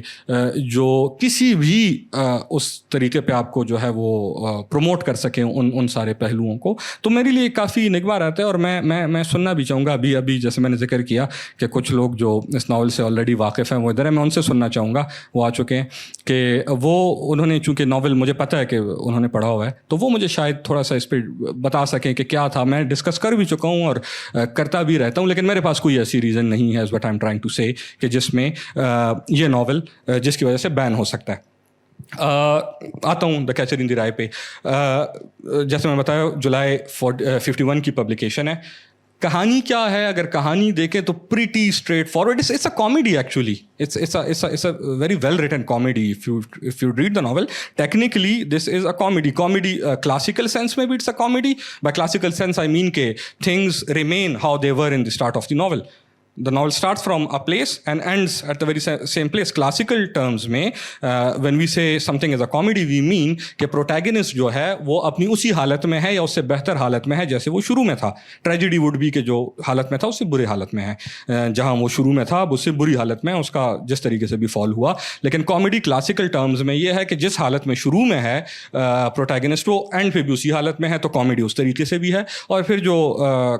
جو کسی بھی اس طریقے پہ آپ کو جو ہے وہ پروموٹ کر سکیں ان سارے پہلوؤں کو. تو میرے لیے کافی نگواں رہتا ہے, اور میں سننا بھی چاہوں گا. ابھی جیسے میں نے ذکر کیا کہ کچھ لوگ جو اس ناول سے آلریڈی واقف ہیں وہ ادھر ہیں, میں ان سے سننا چاہوں گا, وہ آ چکے ہیں, کہ انہوں نے, چونکہ ناول مجھے پتہ ہے کہ انہوں نے پڑھا ہوا ہے, تو وہ مجھے شاید تھوڑا سا اس پہ بتا سکیں کہ کیا تھا. میں ڈسکس کر بھی چکا ہوں اور کرتا بھی رہتا ہوں, لیکن میرے پاس کوئی ایسی ریزن نہیں ہے, what I am trying to say, کہ جس میں یہ ناول جس کی وجہ سے بین ہو سکتا ہے. آتا ہوں دا کیچر ان دی رائے پہ. جیسے میں بتایا جولائی 51 کی پبلیکیشن ہے. کہانی کیا ہے, اگر کہانی دیکھیں تو pretty straightforward. It's a comedy actually. It's a very well written comedy. If you read the novel, technically this is a comedy. Classical sense maybe it's a comedy. By classical sense I mean ke things remain how they were in the start of the novel. The novel starts from a place and ends at the very same place. Classical terms mein when we say something is a comedy, we mean کہ protagonist جو ہے وہ اپنی اسی حالت میں ہے یا اس سے بہتر حالت میں ہے جیسے وہ شروع میں تھا. Tragedy would be کہ جو حالت میں تھا اس سے برے حالت میں ہے, جہاں وہ شروع میں تھا اب اس سے بری حالت میں, اس کا جس طریقے سے بھی فال ہوا. لیکن کامیڈی کلاسیکل ٹرمز میں یہ ہے کہ جس حالت میں شروع میں ہے protagonist وہ اینڈ پہ بھی اسی حالت میں ہے, تو کامیڈی اس طریقے سے بھی ہے. اور پھر جو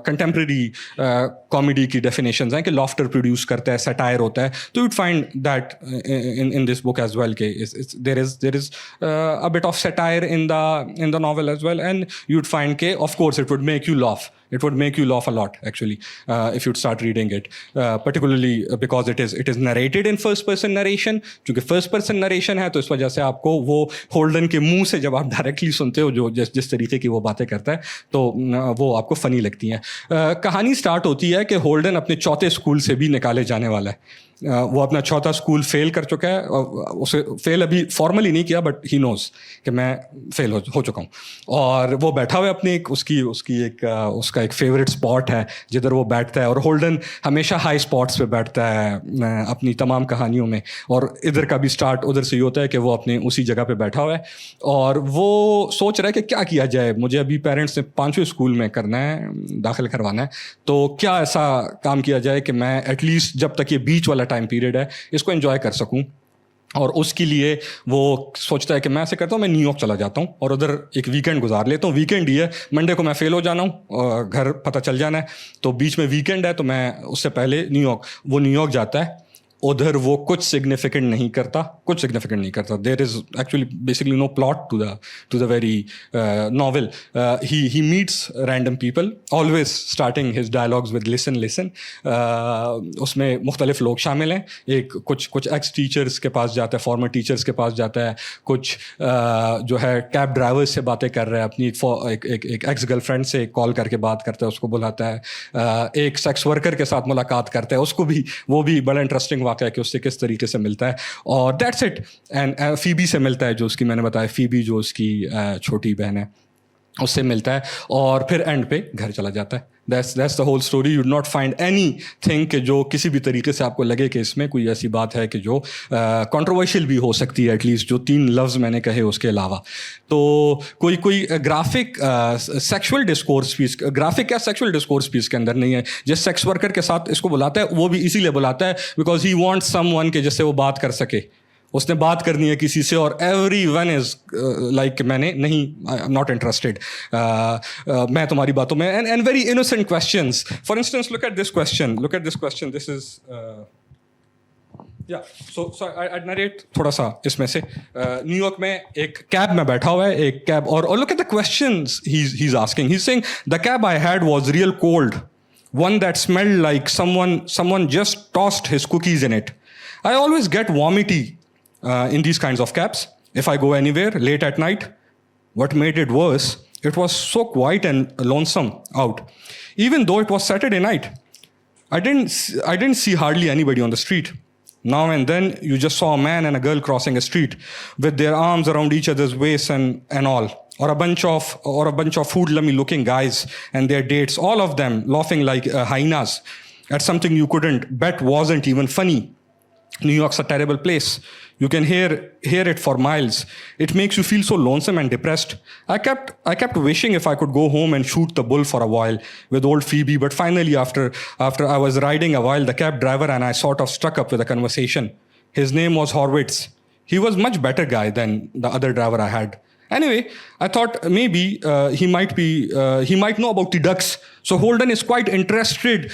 کنٹمپریری کامیڈی کی ڈیفینیشنز ہیں کہ لافٹر پروڈیوس کرتا ہے, سیٹائر ہوتا ہے, تو you'd find that in this book as well کہ there is a bit of satire in the novel as well, and you'd find کہ of course it would make you laugh. It would make you laugh a lot actually if you'd start reading it, particularly because it is narrated in first person narration. چونکہ first person narration ہے تو اس وجہ سے آپ کو وہ ہولڈن کے منہ سے جب آپ ڈائریکٹلی سنتے ہو جو جس طریقے کی وہ باتیں کرتا ہے تو وہ آپ کو فنی لگتی ہیں. کہانی اسٹارٹ ہوتی ہے کہ ہولڈن اپنے چوتھے اسکول سے بھی نکالے جانے والا ہے. وہ اپنا چوتھا اسکول فیل کر چکا ہے, اسے فیل ابھی فارملی نہیں کیا بٹ ہی نوز کہ میں فیل ہو چکا ہوں, اور وہ بیٹھا ہوا ہے اپنی اس کا ایک فیوریٹ اسپاٹ ہے جدھر وہ بیٹھتا ہے, اور ہولڈن ہمیشہ ہائی اسپاٹس پہ بیٹھتا ہے اپنی تمام کہانیوں میں, اور ادھر کا بھی اسٹارٹ ادھر سے یہ ہوتا ہے کہ وہ اپنے اسی جگہ پہ بیٹھا ہوا ہے اور وہ سوچ رہا ہے کہ کیا کیا جائے, مجھے ابھی پیرنٹس نے 5ویں اسکول میں کرنا ہے, داخل کروانا ہے, تو کیا ایسا کام کیا جائے کہ میں ایٹ لیسٹ جب تک یہ بیچ والا ٹائم پیریڈ ہے اس کو انجوائے کر سکوں. اور اس کے لیے وہ سوچتا ہے کہ میں ایسے کرتا ہوں, میں نیو یارک چلا جاتا ہوں اور ادھر ایک ویکینڈ گزار لیتا ہوں. ویکینڈ ہی ہے, منڈے کو میں فیل ہو جانا ہوں, گھر پتہ چل جانا ہے, تو بیچ میں ویکینڈ ہے تو میں اس سے پہلے وہ نیو یارک جاتا ہے. ادھر وہ کچھ سگنیفیکنٹ نہیں کرتا. There is actually basically no plot to the very novel. He meets random people, always starting his dialogues with listen. اس میں مختلف لوگ شامل ہیں. ایک کچھ ایکس ٹیچرس کے پاس جاتا ہے, فارمر ٹیچرس کے پاس جاتا ہے, کچھ جو ہے کیب ڈرائیور سے باتیں کر رہا ہے, اپنی ایک ایکس گرل فرینڈ سے کال کر کے بات کرتا ہے, اس کو بلاتا ہے, ایک سیکس ورکر کے ساتھ ملاقات کرتا ہے, اس کو بھی وہ بھی بڑا انٹرسٹنگ واقعہ ہے کہ اس سے کس طریقے سے ملتا ہے, اور دیٹس اٹ. اینڈ فیبی سے ملتا ہے جو اس کی, میں نے بتایا فیبی جو اس کی چھوٹی بہن ہے, اس سے ملتا ہے, اور پھر اینڈ پہ گھر چلا جاتا ہے. That's the whole story. You do not find anything کہ جو کسی بھی طریقے سے آپ کو لگے کہ اس میں کوئی ایسی بات ہے کہ جو کنٹروورشیل بھی ہو سکتی ہے, ایٹ لیسٹ جو 3 لفظ میں نے کہے اس کے علاوہ. تو کوئی گرافک سیکشول ڈسکورس پیس, گرافک کیا سیکشول ڈسکورس پیس کے اندر نہیں ہے. جس سیکس ورکر کے ساتھ اس کو بلاتا ہے وہ بھی اسی لیے بلاتا ہے because he wants some one کہ جس سے وہ بات کر سکے. اس نے بات کرنی ہے کسی سے, اور ایوری ون از لائک میں نے نہیں, آئی ایم ناٹ انٹرسٹیڈ, میں تمہاری باتوں میں. And very innocent questions. For instance look at this question, this is so I narrate تھوڑا سا اس میں سے. نیو یارک میں ایک کیب میں بیٹھا ہوا ہے, ایک کیب, اور look at the questions he is asking. He is saying the cab I had was real cold, one that smelled like someone just tossed his cookies in it. I always get vomity in these kinds of cabs if I go anywhere late at night. What made it worse, it was so quiet and lonesome out. Even though it was Saturday night, I didn't see hardly anybody on the street. Now and then you just saw a man and a girl crossing a street with their arms around each other's waists and all. or a bunch of hoodlummy looking guys and their dates, all of them laughing like hyenas at something you couldn't bet wasn't even funny. New York's a terrible place. You can hear it for miles. It makes you feel so lonesome and depressed. I kept wishing if I could go home and shoot the bull for a while with old Phoebe, but finally after I was riding a while, the cab driver and I sort of struck up with a conversation. His name was Horwitz. He was much better guy than the other driver I had. Anyway, I thought maybe he might know about the ducks. So Holden is quite interested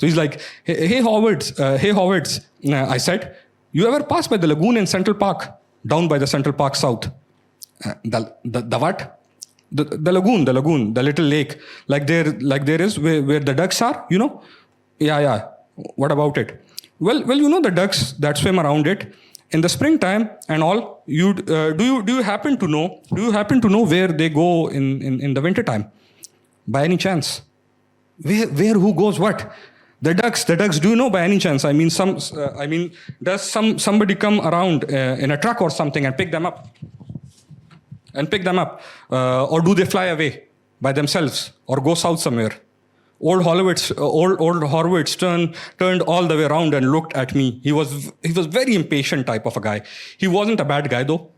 he's like hey Horwitz, I said, you ever pass by the lagoon in Central Park, down by the Central Park South? The what? The lagoon, the little lake like there is where the ducks are, you know? Yeah. What about it? Well, you know the ducks that swim around it in the springtime and all. Do you happen to know where they go in the winter time? By any chance? Where who goes what? The ducks. Do you know by any chance? I mean, does somebody come around in a truck or something and pick them up? Or do they fly away by themselves or go south somewhere? Old Horwitz turned all the way around and looked at me. He was very impatient type of a guy. He wasn't a bad guy though.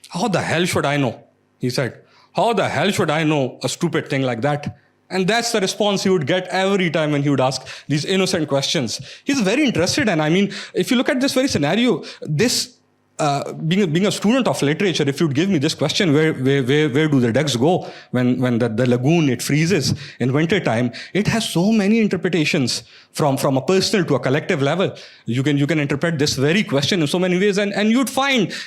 How the hell should I know? He said. How the hell should I know a stupid thing like that? And that's the response he would get every time when he would ask these innocent questions. He's very interested, and I mean, if you look at this very scenario, being a student of literature, if you'd give me this question, where do the ducks go when the lagoon it freezes in winter time, it has so many interpretations from a personal to a collective level. You can interpret this very question in so many ways, and you'd find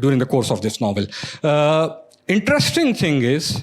during the course of this novel. Interesting thing is,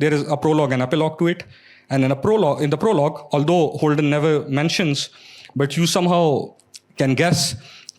There is a prologue and epilogue to it. And in the prologue, although Holden never mentions, but you somehow can guess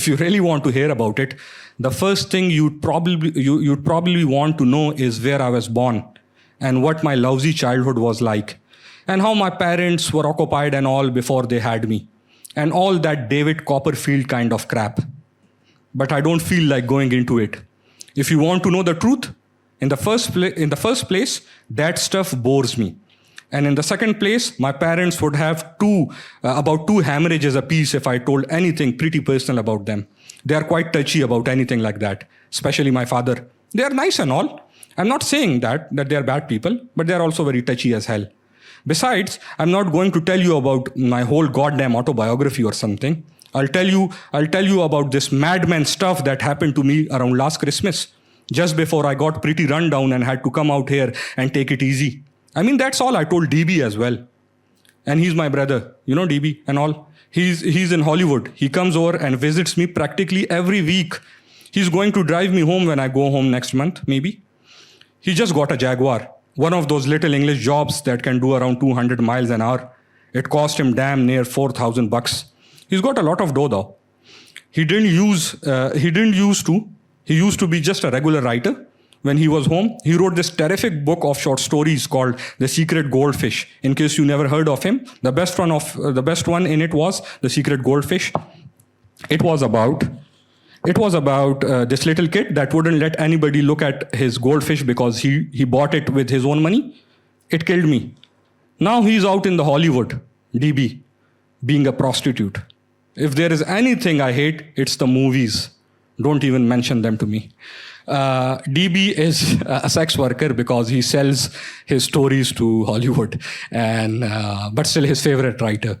If you really want to hear about it, the first thing you'd probably want to know is where I was born and what my lousy childhood was like and how my parents were occupied and all before they had me and all that David Copperfield kind of crap. But I don't feel like going into it. If you want to know the truth, in the first place, that stuff bores me. And in the second place, my parents would have about 2 hemorrhages apiece if I told anything pretty personal about them. They are quite touchy about anything like that, especially my father. They are nice and all. I'm not saying that they are bad people, but they are also very touchy as hell. Besides, I'm not going to tell you about my whole goddamn autobiography or something. I'll tell you about this madman stuff that happened to me around last Christmas, just before I got pretty run down and had to come out here and take it easy. I mean, that's all I told DB as well. And he's my brother, you know DB and all. He's in Hollywood. He comes over and visits me practically every week. He's going to drive me home when I go home next month, maybe. He just got a Jaguar, one of those little English jobs that can do around 200 miles an hour. It cost him damn near $4,000. He's got a lot of dough though. He used to be just a regular writer when he was home. He wrote this terrific book of short stories called The Secret Goldfish. In case you never heard of him, the best one in it was The Secret Goldfish. It was about this little kid that wouldn't let anybody look at his goldfish because he bought it with his own money. It killed me. Now he's out in the Hollywood, DB, being a prostitute. If there is anything I hate, it's the movies. Don't even mention them to me. DB is a sex worker because he sells his stories to Hollywood, and but still his favorite writer.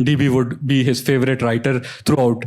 DB would be his favorite writer throughout,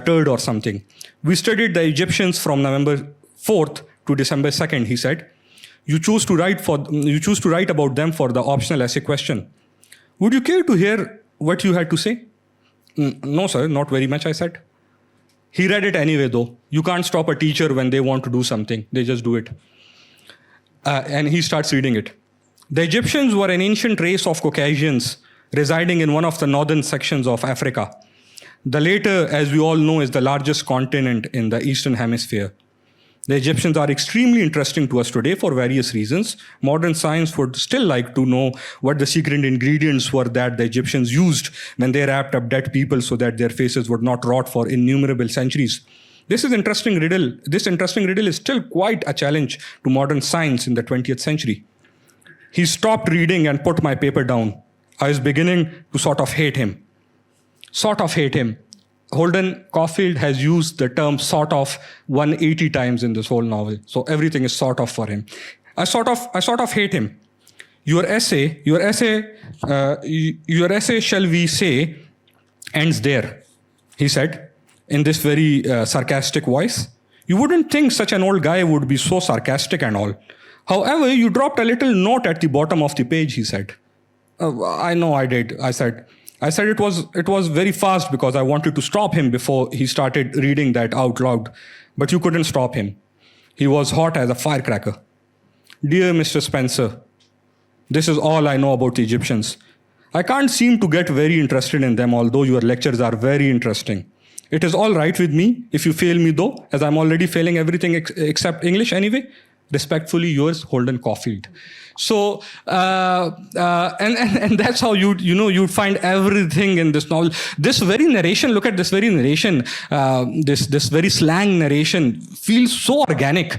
turd or something. We studied the Egyptians from November 4th to December 2nd, he said. You choose to write about them for the optional essay question. Would you care to hear what you had to say? No, sir, not very much, I said. He read it anyway, though. You can't stop a teacher when they want to do something. They just do it. And he starts reading it. The Egyptians were an ancient race of Caucasians residing in one of the northern sections of Africa. The latter, as we all know, is the largest continent in the Eastern Hemisphere. The Egyptians are extremely interesting to us today for various reasons. Modern science would still like to know what the secret ingredients were that the Egyptians used when they wrapped up dead people so that their faces would not rot for innumerable centuries. This interesting riddle is still quite a challenge to modern science in the 20th century. He stopped reading and put my paper down. I was beginning to sort of hate him. Holden Caulfield has used the term sort of 180 times in this whole novel. So everything is sort of for him. I sort of hate him. Your essay, shall we say, ends there, he said, in this very sarcastic voice. You wouldn't think such an old guy would be so sarcastic and all. However, you dropped a little note at the bottom of the page, he said. I know I did, I said. It was very fast because I wanted to stop him before he started reading that out loud. But you couldn't stop him. He was hot as a firecracker. Dear Mr. Spencer, this is all I know about the Egyptians. I can't seem to get very interested in them, although your lectures are very interesting. It is all right with me if you fail me though, as I'm already failing everything except English anyway. Respectfully yours, Holden Caulfield. So, and that's how you'd find everything in this novel. This very narration, look at this very narration, this very slang narration feels so organic.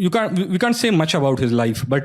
we can't say much about his life. But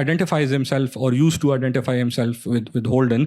identifies himself or used to identify himself with Holden,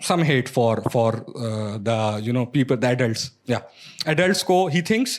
some hate for the people, the adults. Yeah, adults ko he thinks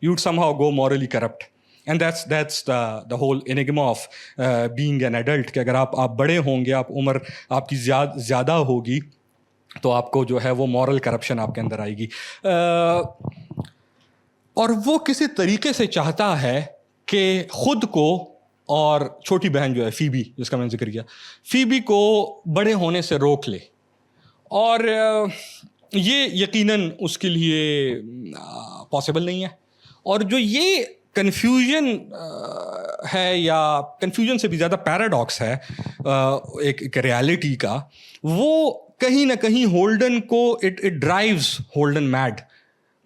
you'd somehow go morally corrupt. And that's the whole enigma of being an adult, کہ اگر آپ بڑے ہوں گے, آپ عمر آپ کی زیادہ ہوگی, تو آپ کو جو ہے وہ مورل کرپشن آپ کے اندر آئے گی. اور وہ کسی طریقے سے چاہتا ہے کہ خود کو اور چھوٹی بہن جو ہے فیبی, جس کا میں نے ذکر کیا, فیبی کو بڑے ہونے سے روک لے. اور یہ یقیناً اس کے لیے پاسبل نہیں ہے. اور جو یہ کنفیوژن ہے, یا کنفیوژن سے بھی زیادہ پیراڈاکس ہے ایک ریالٹی کا, وہ کہیں نہ کہیں ہولڈن کو اٹ ڈرائیوز ہولڈن میڈ.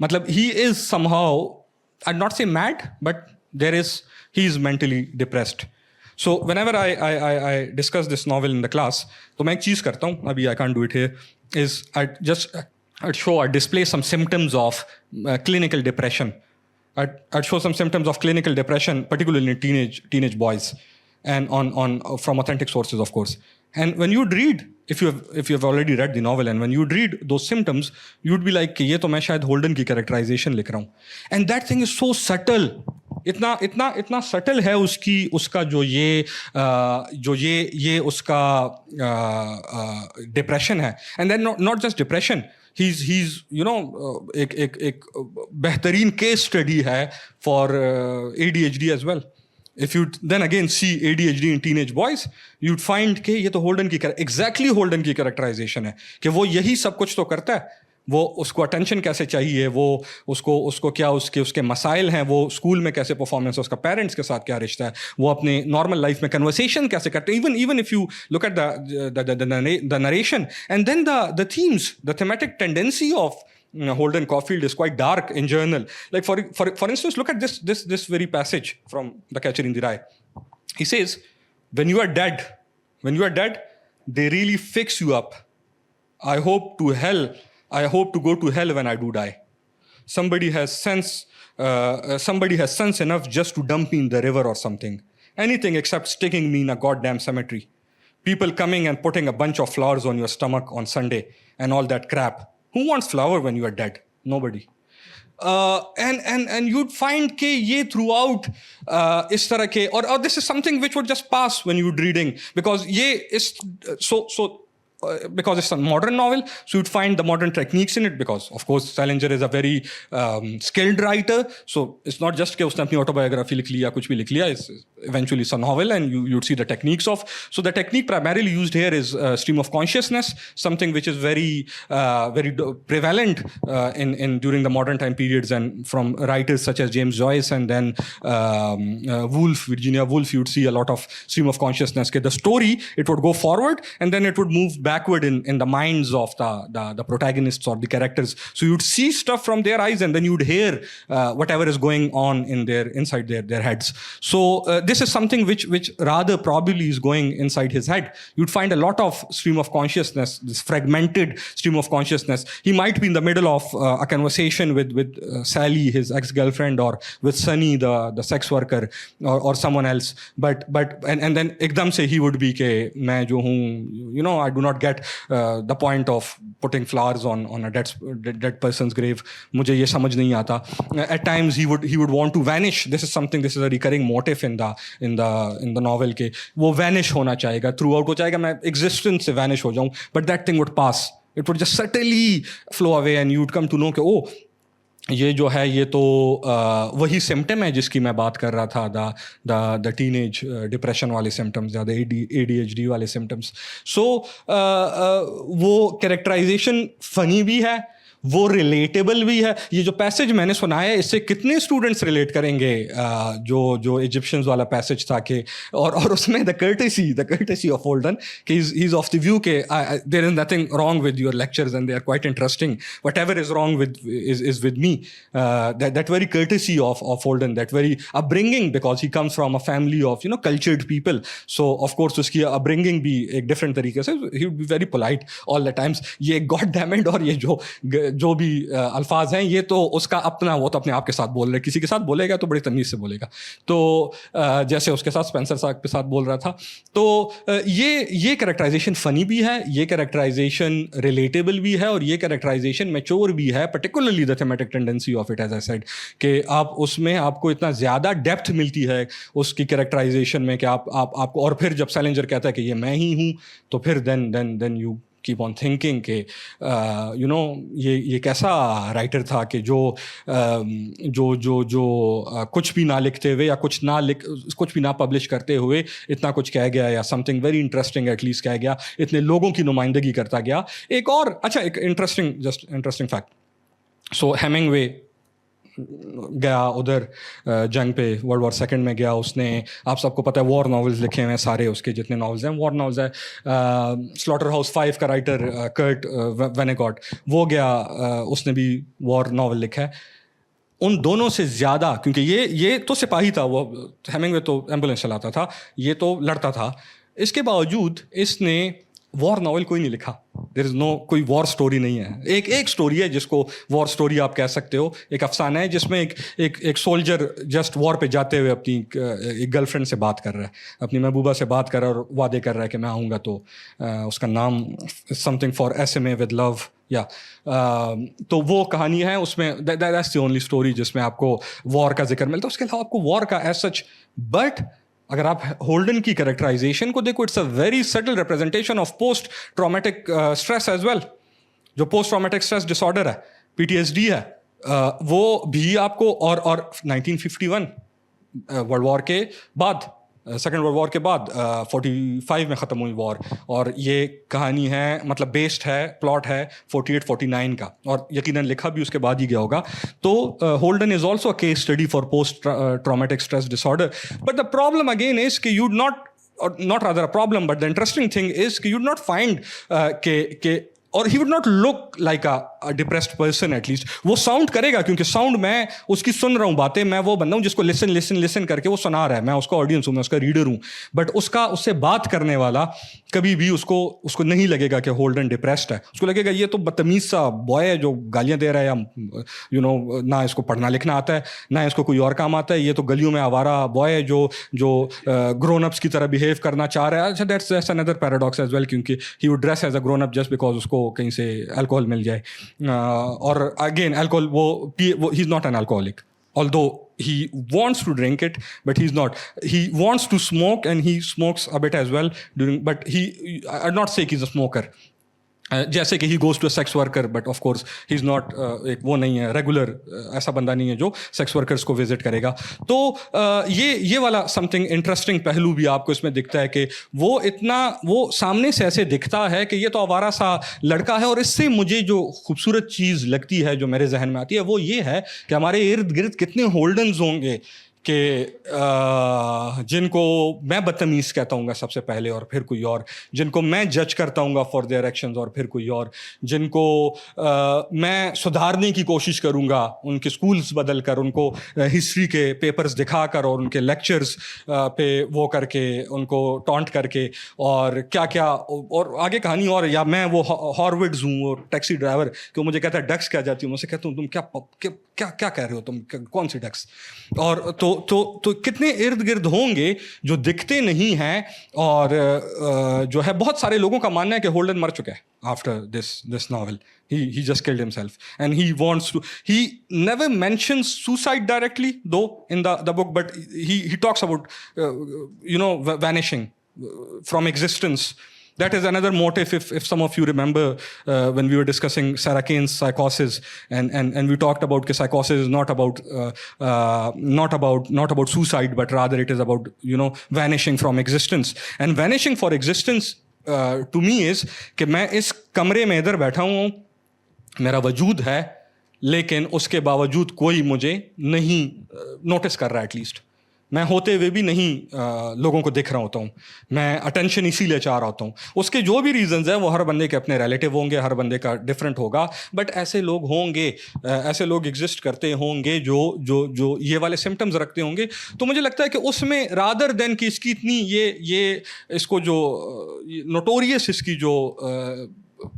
مطلب he is somehow, I'd not say mad, but he is mentally depressed. So whenever I discuss this novel in the class, تو میں ایک چیز کرتا ہوں, ابھی I can't do it here, is I'd display some symptoms of clinical depression. I'd show some symptoms of clinical depression, particularly in teenage boys, and from authentic sources, of course. And when you'd read, if you have already read the novel, and when you'd read those symptoms, you'd be like کہ یہ تو میں شاید ہولڈن کی کریکٹرائزیشن لکھ رہا ہوں. And that thing is so subtle. اتنا سٹل ہے اس کا جو یہ اس کا ڈپریشن ہے. And then not just depression, he's ایک بہترین کیس اسٹڈی ہے for ADHD as well. If you then again see ADHD in teenage boys, you'd find کہ یہ تو ہولڈن کی exactly ہولڈن کی کریکٹرائزیشن ہے, کہ وہ یہی سب کچھ تو کرتا ہے. وہ اس کو اٹینشن کیسے چاہیے, وہ اس کو کیا اس کے مسائل ہیں, وہ اسکول میں کیسے پرفارمنس ہے, اس کا پیرنٹس کے ساتھ کیا رشتہ ہے, وہ اپنے نارمل لائف میں کنورسیشن کیسے کرتے ہیں. Even if you look at the narration and then the themes, the thematic tendency of Holden Caulfield is quite dark in journal. Like for instance, look at this very passage from The Catcher in the Rye. He says, when you are dead, they really fix you up. I hope to go to hell when I do die. Somebody has sense enough just to dump me in the river or something. Anything except sticking me in a goddamn cemetery. People coming and putting a bunch of flowers on your stomach on Sunday and all that crap. Who wants flower when you are dead? Nobody. And you'd find کہ یہ throughout اس طرح کے, اور this is something which would just pass when you'd reading, because یہ is so because it's a modern novel, so you'd find the modern techniques in it, because of course Salinger is a very skilled writer, so it's not just کہ اس نے اپنی autobiography لکھ لیا, کچھ بھی لکھ لیا. Eventually it's a novel, and you'd see the techniques of, so the technique primarily used here is stream of consciousness, something which is very prevalent in during the modern time periods, and from writers such as James Joyce and then Virginia Woolf, you'd see a lot of stream of consciousness. The story, it would go forward and then it would move backward in the minds of the protagonists or the characters. So you'd see stuff from their eyes, and then you'd hear whatever is going on inside their heads. So this is something which rather probably is going inside his head. You'd find a lot of stream of consciousness, this fragmented stream of consciousness. He might be in the middle of a conversation with Sally, his ex-girlfriend, or with Sunny, the sex worker, or someone else. But and then ekdam se he would be ke main jo hu, I do not get the point of putting flowers on a dead person's grave. مجھے یہ سمجھ نہیں آتا. At times he would want to vanish. This is a recurring motif in the novel کہ وہ vanish ہونا چاہے گا, throughout وہ چاہے گا میں existence سے vanish ہو جاؤں, but that thing would pass. It would just subtly flow away, and you would come to know کہ یہ جو ہے یہ تو وہی سمٹم ہے جس کی میں بات کر رہا تھا, دا ٹینیج ڈپریشن والے سمٹمز یا دا ADHD والے سمٹمس. سو وہ کریکٹرائزیشن فنی بھی ہے, وہ ریلیٹیبل بھی ہے. یہ جو پیسج میں نے سنا ہے, اس سے کتنے اسٹوڈنٹس ریلیٹ کریں گے, جو ایجپشینز والا پیسج تھا کہ, اور اس میں دا courtesy آف ہولڈن کہ ہی از آف دی ویو کہ there is nothing wrong with your lectures and they are quite interesting, whatever is wrong is with me. That very courtesy of Holden, that very upbringing, because he comes from a family of cultured people, so of course اس کی upbringing بھی ایک ڈفرینٹ طریقے سے, he would be very polite all the times. یہ God damn it, اور یہ جو جو بھی الفاظ ہیں یہ تو اس کا اپنا, وہ تو اپنے آپ کے ساتھ بول رہے, کسی کے ساتھ بولے گا تو بڑی تمیز سے بولے گا, تو جیسے اس کے ساتھ اسپینسر صاحب کے ساتھ بول رہا تھا. تو یہ کریکٹرائزیشن فنی بھی ہے, یہ کریکٹرائزیشن ریلیٹیبل بھی ہے, اور یہ کریکٹرائزیشن میچور بھی ہے, particularly the thematic tendency of it, as I said, کہ آپ اس میں آپ کو اتنا زیادہ ڈیپتھ ملتی ہے اس کی کریکٹرائزیشن میں کہ آپ کو, اور پھر جب سیلنجر کہتا ہے کہ یہ میں ہی ہوں, تو پھر then you keep on thinking کہ یو نو یہ کیسا رائٹر تھا کہ جو کچھ بھی نہ لکھتے ہوئے یا کچھ بھی نہ پبلش کرتے ہوئے اتنا کچھ کہہ گیا, یا something very interesting at least کہہ گیا, اتنے لوگوں کی نمائندگی کرتا گیا. ایک اور اچھا, ایک انٹرسٹنگ فیکٹ, سو ہیمنگ وے گیا ادھر جنگ پہ, ورلڈ وار سیکنڈ میں گیا, اس نے, آپ سب کو پتہ ہے, وار ناولز لکھے ہوئے ہیں سارے, اس کے جتنے ناولز ہیں وار ناولز ہے. سلاٹر ہاؤس 5 کا رائٹر کرٹ وینیگاٹ, وہ گیا, اس نے بھی وار ناول لکھا ہے. ان دونوں سے زیادہ, کیونکہ یہ تو سپاہی تھا, وہ ہیمنگ وے تو ایمبولینس چلاتا تھا, یہ تو لڑتا تھا, اس کے باوجود اس نے وار ناول کوئی نہیں لکھا. دیر از نو, کوئی وار سٹوری نہیں ہے. ایک سٹوری ہے جس کو وار سٹوری آپ کہہ سکتے ہو, ایک افسانہ ہے جس میں ایک سولجر جسٹ وار پہ جاتے ہوئے اپنی ایک گرل فرینڈ سے بات کر رہا ہے, اپنی محبوبہ سے بات کر رہا ہے, اور وعدے کر رہا ہے کہ میں آؤں گا, تو اس کا نام something for Esme with love, یا تو وہ کہانی ہے اس میں. دیٹس دی اونلی اسٹوری جس میں آپ کو وار کا ذکر ملتا ہے. اس کے علاوہ آپ کو وار کا ایز سچ, بٹ اگر آپ ہولڈن کی کریکٹرائزیشن کو دیکھو, it's a very subtle representation of post traumatic stress as well. جو post traumatic stress disorder ہے, PTSD ہے, وہ بھی آپ کو, اور 1951 ورلڈ وار کے بعد, سیکنڈ ورلڈ وار کے بعد 45 میں ختم ہوئی وار, اور یہ کہانی ہے, مطلب بیسڈ ہے, پلاٹ ہے 48-49 کا, اور یقیناً لکھا بھی اس کے بعد ہی گیا ہوگا. تو ہولڈن is also a case study for post traumatic stress dish order. But the problem again is کہ you not rather a problem, but the interesting thing is کہ you would not find کہ اور he would not look like a depressed person at least. وہ ساؤنڈ کرے گا, کیونکہ ساؤنڈ, میں اس کی سن رہا ہوں باتیں, میں وہ بندہ ہوں جس کو لسن کر کے وہ سنا رہا ہے, میں اس کا آڈینس ہوں, میں اس کا ریڈر ہوں. بٹ اس سے بات کرنے والا کبھی بھی اس کو نہیں لگے گا کہ ہولڈن ڈپریسڈ ہے. اس کو لگے گا یہ تو بدتمیز سا بوائے ہے جو گالیاں دے رہا ہے, یا یو نو نہ اس کو پڑھنا لکھنا آتا ہے, نہ اس کو کوئی اور کام آتا ہے, یہ تو گلیوں میں آوارہ بوائے ہے جو گرون اپس کی طرح بیہیو کرنا چاہ رہا ہے. اچھا, that's another paradox as well, کیونکہ he would dress as a grown up just because اس کو کہیں سے الکوہل مل جائے. اور اگین الکوہل, وہ he is not an alcoholic, although he wants to drink it, but he's not. He wants to smoke and he smokes a bit as well but I'd not say he's a smoker. جیسے کہ he goes to a sex worker, but of course he is not, ایک وہ نہیں ہے ریگولر, ایسا بندہ نہیں ہے جو سیکس ورکرس کو وزٹ کرے گا. تو یہ والا سم تھنگ انٹرسٹنگ پہلو بھی آپ کو اس میں دکھتا ہے کہ وہ سامنے سے ایسے دکھتا ہے کہ یہ تو آوارہ سا لڑکا ہے. اور اس سے مجھے جو خوبصورت چیز لگتی ہے, جو میرے ذہن میں آتی ہے, وہ یہ ہے کہ ہمارے ارد گرد کتنے ہولڈنز ہوں گے کہ جن کو میں بدتمیز کہتا ہوں گا سب سے پہلے, اور پھر کوئی اور, جن کو میں جج کرتا ہوں گا فار دیئر ایکشنز, اور پھر کوئی اور, جن کو میں سدھارنے کی کوشش کروں گا, ان کے اسکولس بدل کر, ان کو ہسٹری کے پیپرز دکھا کر, اور ان کے لیکچرز پہ وہ کر کے, ان کو ٹانٹ کر کے, اور کیا اور آگے کہانی اور, یا میں وہ ہاروڈز ہوں, وہ ٹیکسی ڈرائیور کہ وہ مجھے کہتا ہے ڈکس کیا جاتی ہوں, میں سے کہتا ہوں تم کیا کہہ رہے ہو, تم کون سی ڈکس. اور تو کتنے ارد گرد ہوں گے جو دکھتے نہیں ہیں. اور جو ہے بہت سارے لوگوں کا ماننا ہے کہ ہولڈن مر چکا ہے after this novel. He just killed himself, and he wants to. He never mentions suicide directly, though, in the book, but he talks about vanishing from existence. That is another motive. If some of you remember when we were discussing Sarah Kane's Psychosis, and we talked about that psychosis is not about suicide, but rather it is about vanishing from existence. And vanishing for existence to me is کہ میں اس کمرے میں ادھر بیٹھا ہوں, میرا وجود ہے, لیکن اس کے باوجود کوئی مجھے نہیں نوٹس کر رہا, ایٹ لیسٹ میں ہوتے ہوئے بھی نہیں لوگوں کو دکھ رہا ہوتا ہوں. میں اٹینشن اسی لیے چاہ رہا ہوتا ہوں. اس کے جو بھی ریزنز ہیں وہ ہر بندے کے اپنے ریلیٹیو ہوں گے, ہر بندے کا ڈفرینٹ ہوگا, بٹ ایسے لوگ ہوں گے, ایسے لوگ ایگزسٹ کرتے ہوں گے جو یہ والے سمٹمز رکھتے ہوں گے. تو مجھے لگتا ہے کہ اس میں رادر دین کہ اس کی اتنی یہ اس کو جو نوٹوریس اس کی جو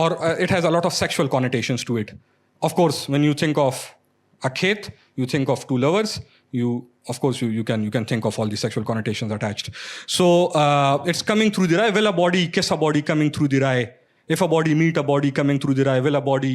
or it has a lot of sexual connotations to it. Of course, when you think of a khet, you think of two lovers. You can think of all the sexual connotations attached. So it's coming through the rye. Will a body kiss a body coming through the rye? If a body meet a body coming through the rye, will a body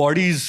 bodies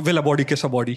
will a body kiss a body,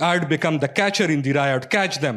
I'd become the catcher in the rye. I'd catch them.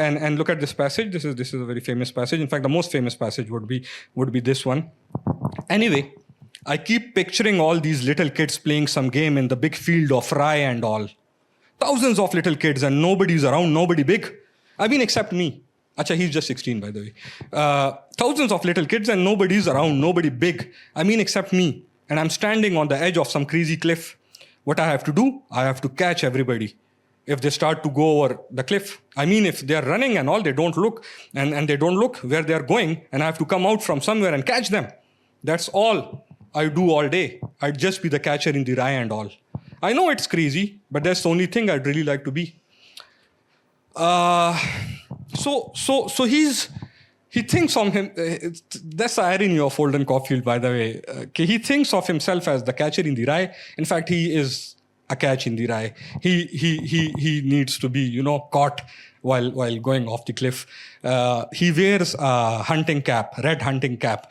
and look at this passage. This is a very famous passage. In fact, the most famous passage would be this one. Anyway, I keep picturing all these little kids playing some game in the big field of rye and all. Thousands of little kids and nobody's around, nobody big. I mean, except me. Acha, he's just 16, by the way. Thousands of little kids and nobody's around, nobody big. I mean, except me. And I'm standing on the edge of some crazy cliff. What I have to do? I have to catch everybody. If they start to go over the cliff, I mean, if they are running and all, they don't look, and they don't look where they are going, and I have to come out from somewhere and catch them. That's all I do all day. I'd just be the catcher in the rye and all. I know it's crazy, but that's the only thing I'd really like to be. So he thinks of him. That's the irony of Holden Caulfield, by the way. He thinks of himself as the catcher in the rye. In fact, he is a catch in the rye. He needs to be, caught while going off the cliff. He wears a hunting cap, red hunting cap.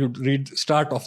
you read start of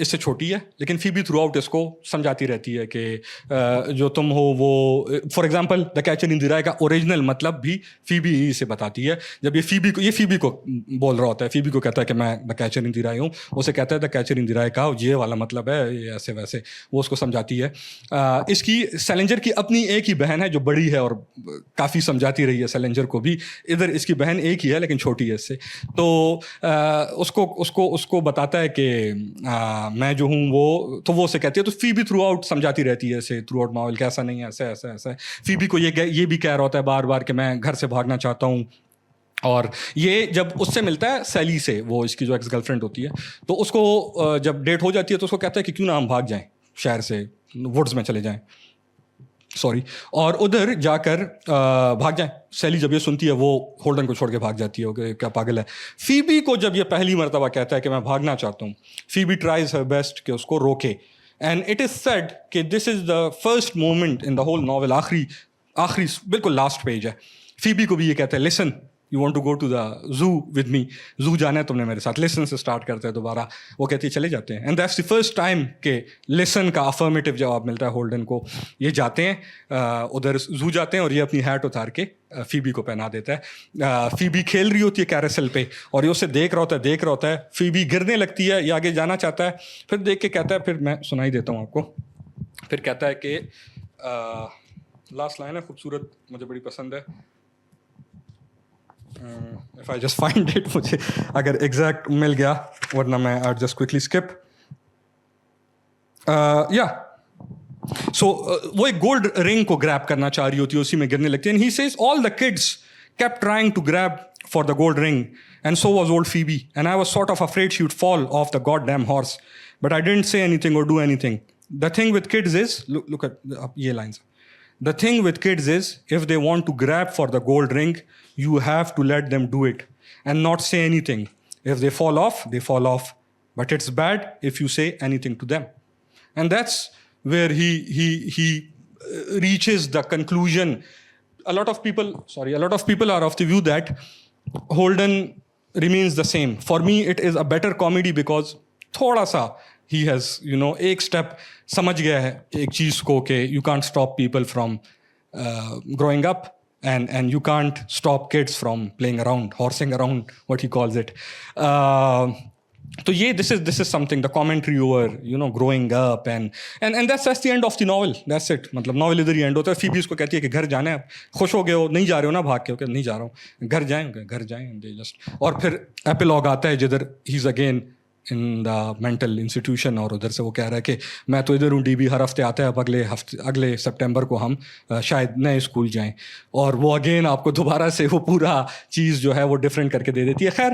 اس سے چھوٹی ہے لیکن فیبی تھرو آؤٹ اس کو سمجھاتی رہتی ہے کہ جو تم ہو وہ فار ایگزامپل دا کیچر ان دی رائے کا اوریجنل مطلب بھی فیبی ہی سے بتاتی ہے. جب یہ فیبی کو بول رہا ہوتا ہے, فیبی کو کہتا ہے کہ میں دا کیچر ان دی رائے ہوں, اسے کہتا ہے دا کیچر ان دی رائے کا یہ والا مطلب ہے, یہ ایسے ویسے وہ اس کو سمجھاتی ہے. اس کی سیلنجر کی اپنی ایک ہی بہن ہے جو بڑی ہے اور کافی سمجھاتی رہی ہے سیلنجر کو بھی. ادھر اس کی بہن ایک ہی ہے لیکن چھوٹی ہے اس سے. تو اس کو بتاتا ہے کہ میں جو ہوں وہ اسے کہتی ہے. تو فیبی تھرو آؤٹ سمجھاتی رہتی ہے اسے تھرو آؤٹ ناول کہ ایسا نہیں ہے, ایسا ایسا ایسا ہے. فیبی کو یہ بھی کہہ رہا ہوتا ہے بار بار کہ میں گھر سے بھاگنا چاہتا ہوں. اور یہ جب اس سے ملتا ہے سیلی سے, وہ اس کی جو ایکس گرل فرینڈ ہوتی ہے, تو اس کو جب ڈیٹ ہو جاتی ہے تو اس کو کہتا ہے کہ کیوں نہ ہم بھاگ جائیں شہر سے, ووڈز میں چلے جائیں, اور ادھر جا کر بھاگ جائیں. سیلی جب یہ سنتی ہے وہ ہولڈن کو چھوڑ کے بھاگ جاتی ہے کہ کیا پاگل ہے. فیبی کو جب یہ پہلی مرتبہ کہتا ہے کہ میں بھاگنا چاہتا ہوں, فیبی ٹرائز ہر بیسٹ کہ اس کو روکے. اینڈ اٹ از سیڈ کہ this is the first moment in the whole novel, آخری بالکل لاسٹ پیج ہے. فیبی کو بھی یہ کہتا ہے listen you want to go to the zoo with me, zoo جانا ہے تم نے میرے ساتھ. لسن سے اسٹارٹ کرتے ہیں دوبارہ, وہ کہتی ہے چلے جاتے ہیں. And that's the first time کہ لسن کا افرمیٹیو جواب ملتا ہے ہولڈن کو. یہ جاتے ہیں ادھر زو جاتے ہیں اور یہ اپنی ہیٹ اتار کے فیبی کو پہنا دیتا ہے. فیبی کھیل رہی ہوتی ہے کیروسل پہ اور یہ اسے دیکھ رہا ہوتا ہے. فیبی گرنے لگتی ہے, یہ آگے جانا چاہتا ہے, پھر دیکھ کے کہتا ہے, پھر میں سنائی دیتا ہوں آپ کو, پھر کہتا ہے کہ لاسٹ لائن ہے خوبصورت, مجھے بڑی پسند ہے. if I just find it, مجھے اگر ایگزیکٹ مل گیا ورنہ میں I'll just quickly skip. وہ ایک گولڈ رنگ کو گریب کرنا چاہ رہی ہوتی ہے, اسی میں گرنے لگتی ہے. And he says all the kids kept trying to grab for the gold ring and so was old Phoebe and I was sort of afraid she would fall off the goddamn horse but I didn't say anything or do anything. The thing with kids is look at یہ lines. The thing with kids is if they want to grab for the gold ring you have to let them do it and not say anything. If they fall off, they fall off. But it's bad if you say anything to them. And that's where he reaches the conclusion. A lot of people are of the view that Holden remains the same. For me, it is a better comedy because thoda sa he has, ایک step سمجھ گیا ہے ایک چیز کو کہ you can't stop people from growing up. And you can't stop kids from playing around, horsing around, what he calls it. So this is something, the commentary over growing up and that's the end of the novel. That's it. مطلب ناول ادھر ہی اینڈ ہوتا ہے. فیبی اس کو کہتی ہے کہ گھر جانا ہے, خوش ہو گئے ہو, نہیں جا رہے ہو نا بھاگ کے, کہ نہیں جا رہا ہوں, گھر جائیں. اور پھر ایپیلاگ آتا ہے جدھر he is again in the mental institution اور ادھر سے وہ کہہ رہا ہے کہ میں تو ادھر ہوں, ڈی بی ہر ہفتے آتا ہے, اب اگلے سپٹمبر کو ہم شاید نئے اسکول جائیں. اور وہ اگین آپ کو دوبارہ سے وہ پورا چیز جو ہے وہ ڈفرینٹ کر کے دے دیتی ہے. خیر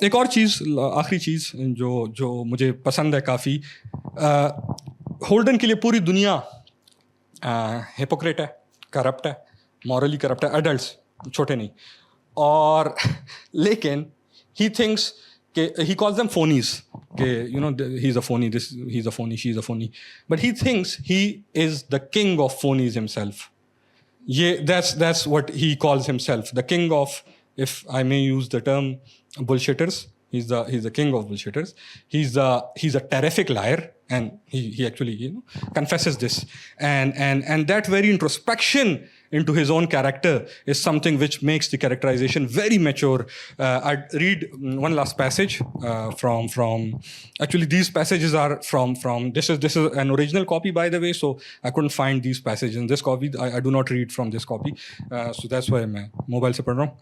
ایک اور چیز, آخری چیز جو مجھے پسند ہے کافی, ہولڈن کے لیے پوری دنیا ہیپوکریٹ ہے, کرپٹ ہے, مورلی کرپٹ ہے, ایڈلٹس چھوٹے نہیں. اور لیکن ہی تھنکس کہ he calls them phonies کہ he's a phony, he's a phony, she's a phony, but he thinks he is the king of phonies himself. That's what he calls himself, the king of, if I may use the term, bullshitters. He's the king of bullshitters. He's a terrific liar and he actually confesses this and that very introspection into his own character is something which makes the characterization very mature. I'd read one last passage from actually these passages are from this is an original copy by the way, so I couldn't find these passages in this copy. I do not read from this copy, so that's why میں موبائل سے پڑھ رہا ہوں.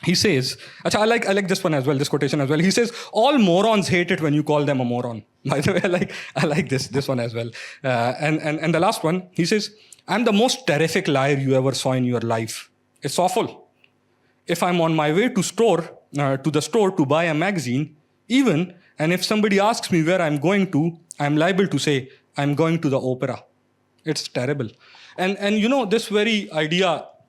He says, I like this one as well, this quotation as well. He says, all morons hate it when you call them a moron. By the way, I like this one as well. And the last one, he says, I'm the most terrific liar you ever saw in your life. It's awful. If I'm on my way to the store to buy a magazine, and if somebody asks me where I'm going to, I'm liable to say, I'm going to the opera. It's terrible. And this very idea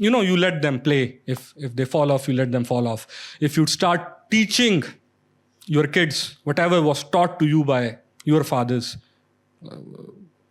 you let them play. If they fall off, you let them fall off. If you start teaching your kids whatever was taught to you by your fathers,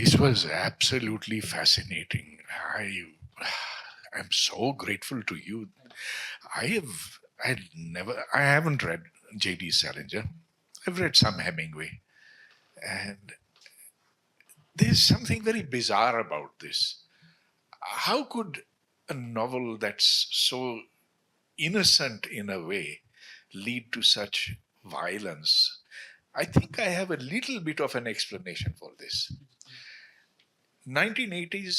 This was absolutely fascinating. I'm so grateful to you. I haven't read J.D. Salinger. I've read some Hemingway. And there's something very bizarre about this. How could a novel that's so innocent in a way lead to such violence? I think I have a little bit of an explanation for this. 1980s,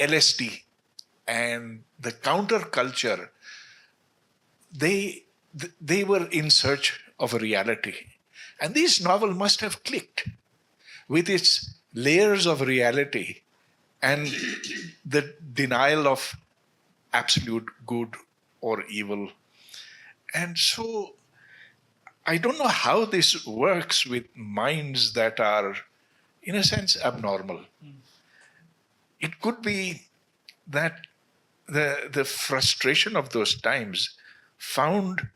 LSD, and the counter culture they were in search of a reality. And this novel must have clicked with its layers of reality and the denial of absolute good or evil. And so I don't know how this works with minds that are, in a sense, abnormal. It could be that the frustration of those times found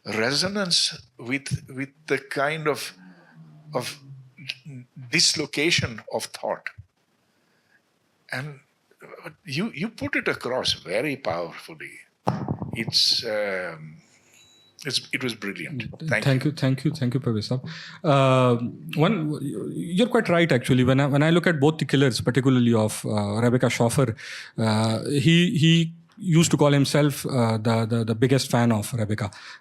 resonance with the kind of dislocation of thought. And you put it across very powerfully. It was brilliant. Thank you, Parvez Saab. You're quite right actually. When I look at both the killers, particularly of Rebecca Schoffer, he used to call himself the biggest fan of Rebecca.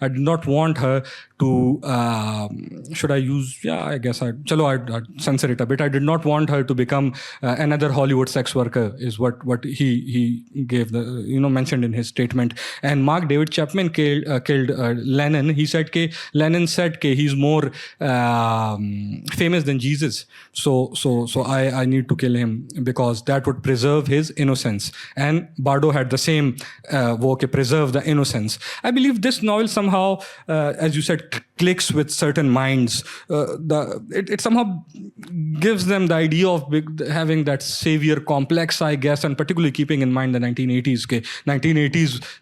I did not want her to should I use, I guess I'd censor it a bit. I did not want her to become another Hollywood sex worker, is what he gave mentioned in his statement. And Mark David Chapman killed Lennon. He said Lennon said he's more famous than Jesus, so I need to kill him because that would preserve his innocence. And Bardo had the same preserve the innocence. I believe this novel somehow, as you said, clicks with certain minds. It somehow gives them the idea of having that savior complex, I guess, and particularly keeping in mind the 1980s. 1980s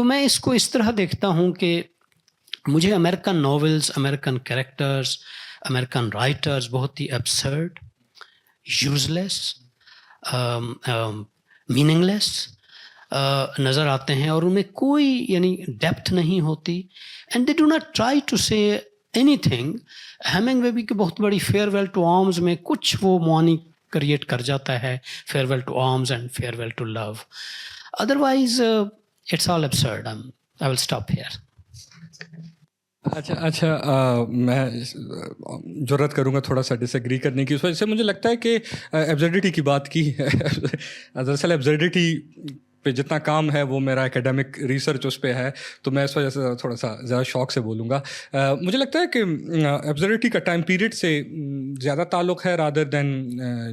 تو میں اس کو اس طرح دیکھتا ہوں کہ مجھے American novels, American characters, American writers بہت ہی ایبسرڈ، یوز لیس، میننگ لیس نظر آتے ہیں، اور ان میں کوئی یعنی ڈیپتھ نہیں ہوتی. And they do not try to say anything. Hemingway بھی کہ بہت بڑی فیئر ویل ٹو آرمز میں کچھ وہ معانی کریٹ کر جاتا ہے، farewell to arms and farewell to love. Otherwise it's all absurd. I will stop here. اچھا میں جرات کروں گا تھوڑا سا ڈس ایگری کرنے کی. اس وجہ سے مجھے لگتا ہے کہ ایبزرڈیٹی کی بات کی دراصل ایبزرڈیٹی پہ جتنا کام ہے وہ میرا اکیڈمک ریسرچ اس پہ ہے، تو میں اس وجہ سے تھوڑا سا زیادہ شوق سے بولوں گا. مجھے لگتا ہے کہ ایبزرڈیٹی کا ٹائم پیریڈ سے زیادہ تعلق ہے رادر دین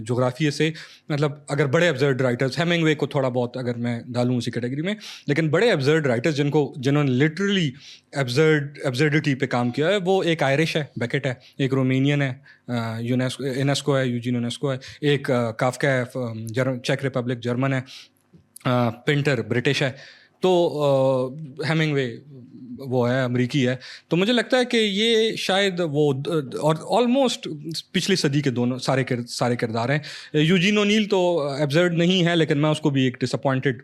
جغرافیے سے. مطلب اگر بڑے ایبزرڈ رائٹرز، ہیمنگ وے کو تھوڑا بہت اگر میں ڈالوں اسی کیٹیگری میں، لیکن بڑے ایبزرڈ رائٹرز جنہوں نے لٹرلی ایبزرڈیٹی پہ کام کیا ہے، وہ ایک آئرش ہے، بیکٹ ہے، ایک رومینین ہے، یونیسکو ہے، یوجین یونیسکو ہے، ایک کافکا ہے، چیک ریپبلک جرمن ہے، پنٹر برٹش ہے، تو ہیمنگ وے وہ ہے امریکی ہے. تو مجھے لگتا ہے کہ یہ شاید وہ اور آلموسٹ پچھلی صدی کے دونوں سارے کردار ہیں. یوجین اونیل تو ایبزرڈ نہیں ہے، لیکن میں اس کو بھی ایک ڈس اپوائنٹڈ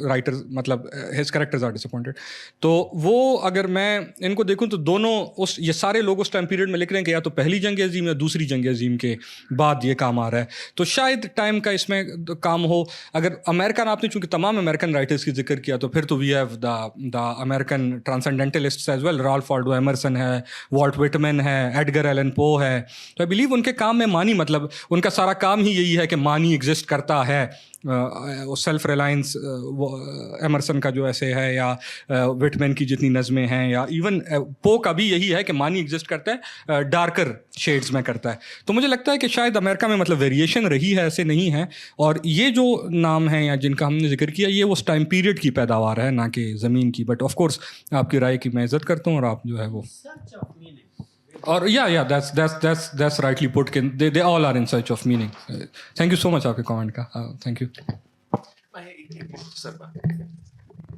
رائٹر، مطلب his characters are disappointed. تو وہ اگر میں ان کو دیکھوں تو دونوں یہ سارے لوگ اس ٹائم پیریڈ میں لکھ رہے ہیں کہ یا تو پہلی جنگ عظیم یا دوسری جنگ عظیم کے بعد یہ کام آ رہا ہے. تو شاید ٹائم کا اس میں کام ہو. اگر امریکن، آپ نے چونکہ تمام امریکن رائٹرز کی ذکر کیا، تو پھر تو we have the American transcendentalists as well. Ralph Waldo Emerson ہے، والٹ وٹمن ہے، ایڈگر ایلن پو ہے. تو آئی بلیو ان کے کام میں معنی، مطلب ان کا سارا کام ہی یہی ہے کہ معنی ایگزسٹ کرتا ہے. سیلف ریلائنس ایمرسن کا جو ایسے ہے، یا وٹمن کی جتنی نظمیں ہیں، یا ایون پو کا بھی یہی ہے کہ معنی ایگزسٹ کرتا ہے، ڈارکر شیڈز میں کرتا ہے. تو مجھے لگتا ہے کہ شاید امریکہ میں مطلب ویریشن رہی ہے، ایسے نہیں ہے. اور یہ جو نام ہیں یا جن کا ہم نے ذکر کیا، یہ اس ٹائم پیریڈ کی پیداوار ہے، نہ کہ زمین کی. بٹ آف کورس آپ کی رائے کی میں عزت کرتا ہوں، اور آپ جو ہے وہ اور that's rightly put کہ they all are in search of meaning. Thank you so much آپ کے کامنٹ کا. Thank you.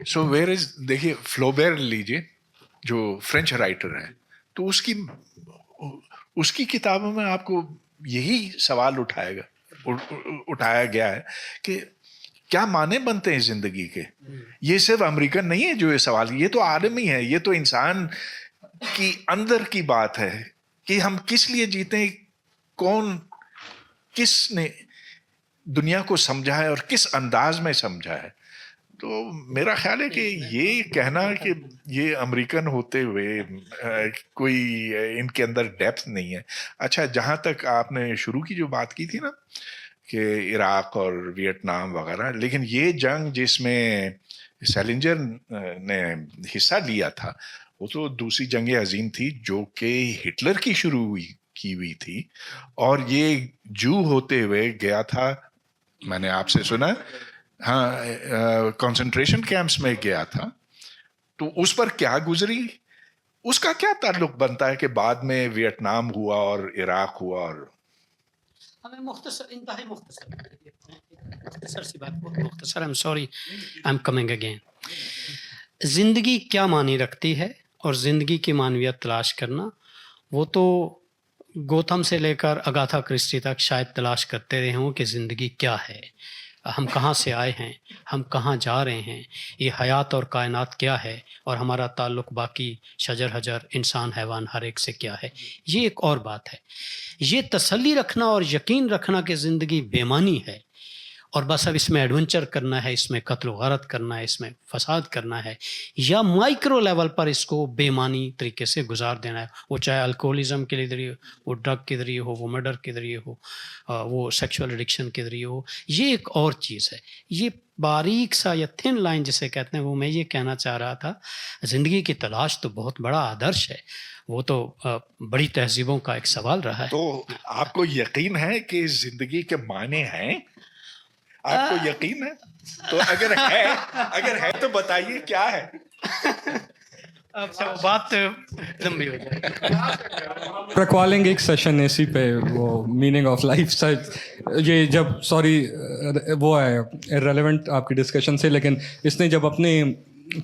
So where is, دیکھیے فلوبیر لیجیے جو فرینچ رائٹر ہے، تو اس کی کتابوں میں آپ کو یہی سوال اٹھایا گیا ہے کہ کیا معنی بنتے ہیں زندگی کے. یہ صرف امریکن نہیں ہے جو یہ سوال، یہ تو عالمی ہے، یہ تو انسان کی اندر کی بات ہے کہ ہم کس لیے جیتے ہیں، کس نے دنیا کو سمجھا ہے اور کس انداز میں سمجھا ہے. تو میرا خیال ہے کہ یہ کہنا کہ یہ امریکن ہوتے ہوئے کوئی ان کے اندر ڈیپتھ نہیں ہے. اچھا، جہاں تک آپ نے شروع کی جو بات کی تھی نا کہ عراق اور ویتنام وغیرہ، لیکن یہ جنگ جس میں سیلنجر نے حصہ لیا تھا، وہ تو دوسری جنگ عظیم تھی جو کہ ہٹلر کی شروع کی ہوئی تھی، اور یہ جو ہوتے ہوئے گیا تھا. میں نے آپ سے سنا، ہاں، کنسنٹریشن کیمپس میں گیا تھا. تو اس پر کیا گزری، اس کا کیا تعلق بنتا ہے کہ بعد میں ویتنام ہوا اور عراق ہوا. اور ہمیں انتہائی مختصر سی بات، بہت مختصر. I'm sorry, I'm coming again. زندگی کیا معنی رکھتی ہے اور زندگی کی معنویت تلاش کرنا، وہ تو گوتم سے لے کر اگاتھا کرسٹی تک شاید تلاش کرتے رہے ہوں کہ زندگی کیا ہے، ہم کہاں سے آئے ہیں، ہم کہاں جا رہے ہیں، یہ حیات اور کائنات کیا ہے، اور ہمارا تعلق باقی شجر حجر، انسان، حیوان، ہر ایک سے کیا ہے. یہ ایک اور بات ہے. یہ تسلی رکھنا اور یقین رکھنا کہ زندگی بے معنی ہے اور بس اب اس میں ایڈونچر کرنا ہے، اس میں قتل و غارت کرنا ہے، اس میں فساد کرنا ہے، یا مائکرو لیول پر اس کو بے معنی طریقے سے گزار دینا ہے، وہ چاہے الکوہلزم کے ذریعے، وہ ڈرگ کے ذریعے ہو، وہ مرڈر کے ذریعے ہو، وہ سیکشول ایڈکشن کے ذریعے ہو. یہ ایک اور چیز ہے. یہ باریک سا یا تھن لائن جسے کہتے ہیں، وہ میں یہ کہنا چاہ رہا تھا. زندگی کی تلاش تو بہت بڑا آدرش ہے، وہ تو بڑی تہذیبوں کا ایک سوال رہا ہے. تو آپ کو یقین ہے کہ زندگی کے معنی ہیں؟ آپ کو یقین ہے؟ تو اگر ہے تو بتائیے کیا ہے. بات لمبی ہو جائے. رکھوا لیں گے ایک سیشن اسی پہ، وہ میننگ آف لائف. یہ جب سوری وہ ہے ریلیونٹ آپ کی ڈسکشن سے، لیکن اس نے جب اپنے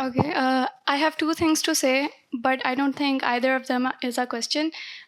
Okay, I have two things to say, but I don't think either of them is a question.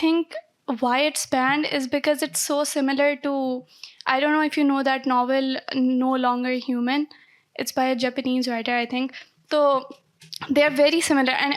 think why it's banned is because it's so similar to, I don't know if you know that novel No Longer Human. It's by a Japanese writer, I think. So they are very similar, and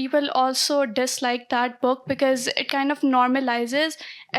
people also dislike that book because it kind of normalizes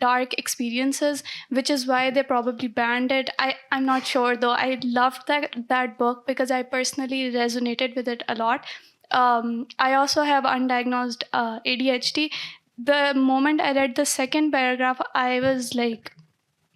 dark experiences, which is why they probably banned it. I'm not sure though. I loved that book because I personally resonated with it a lot. I also have undiagnosed ADHD. The moment I read the second paragraph, I was like,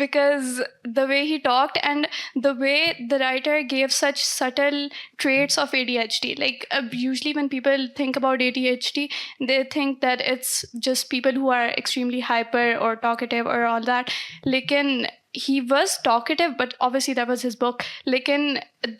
because the way he talked and the way the writer gave such subtle traits of ADHD. Like usually when people think about ADHD, they think that it's just people who are extremely hyper or talkative or all that. Lekin he was talkative, but obviously that was his book. Lekin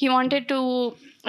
He wanted to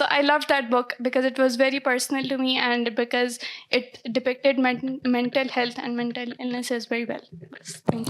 So I loved that book because it was very personal to me and because it depicted mental health and mental illnesses very well.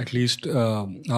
at least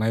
my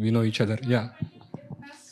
we know each other.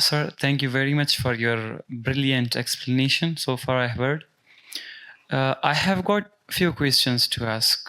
Sir, thank you very much for your brilliant explanation so far I have heard. I have got few questions to ask.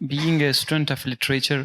being a student of literature,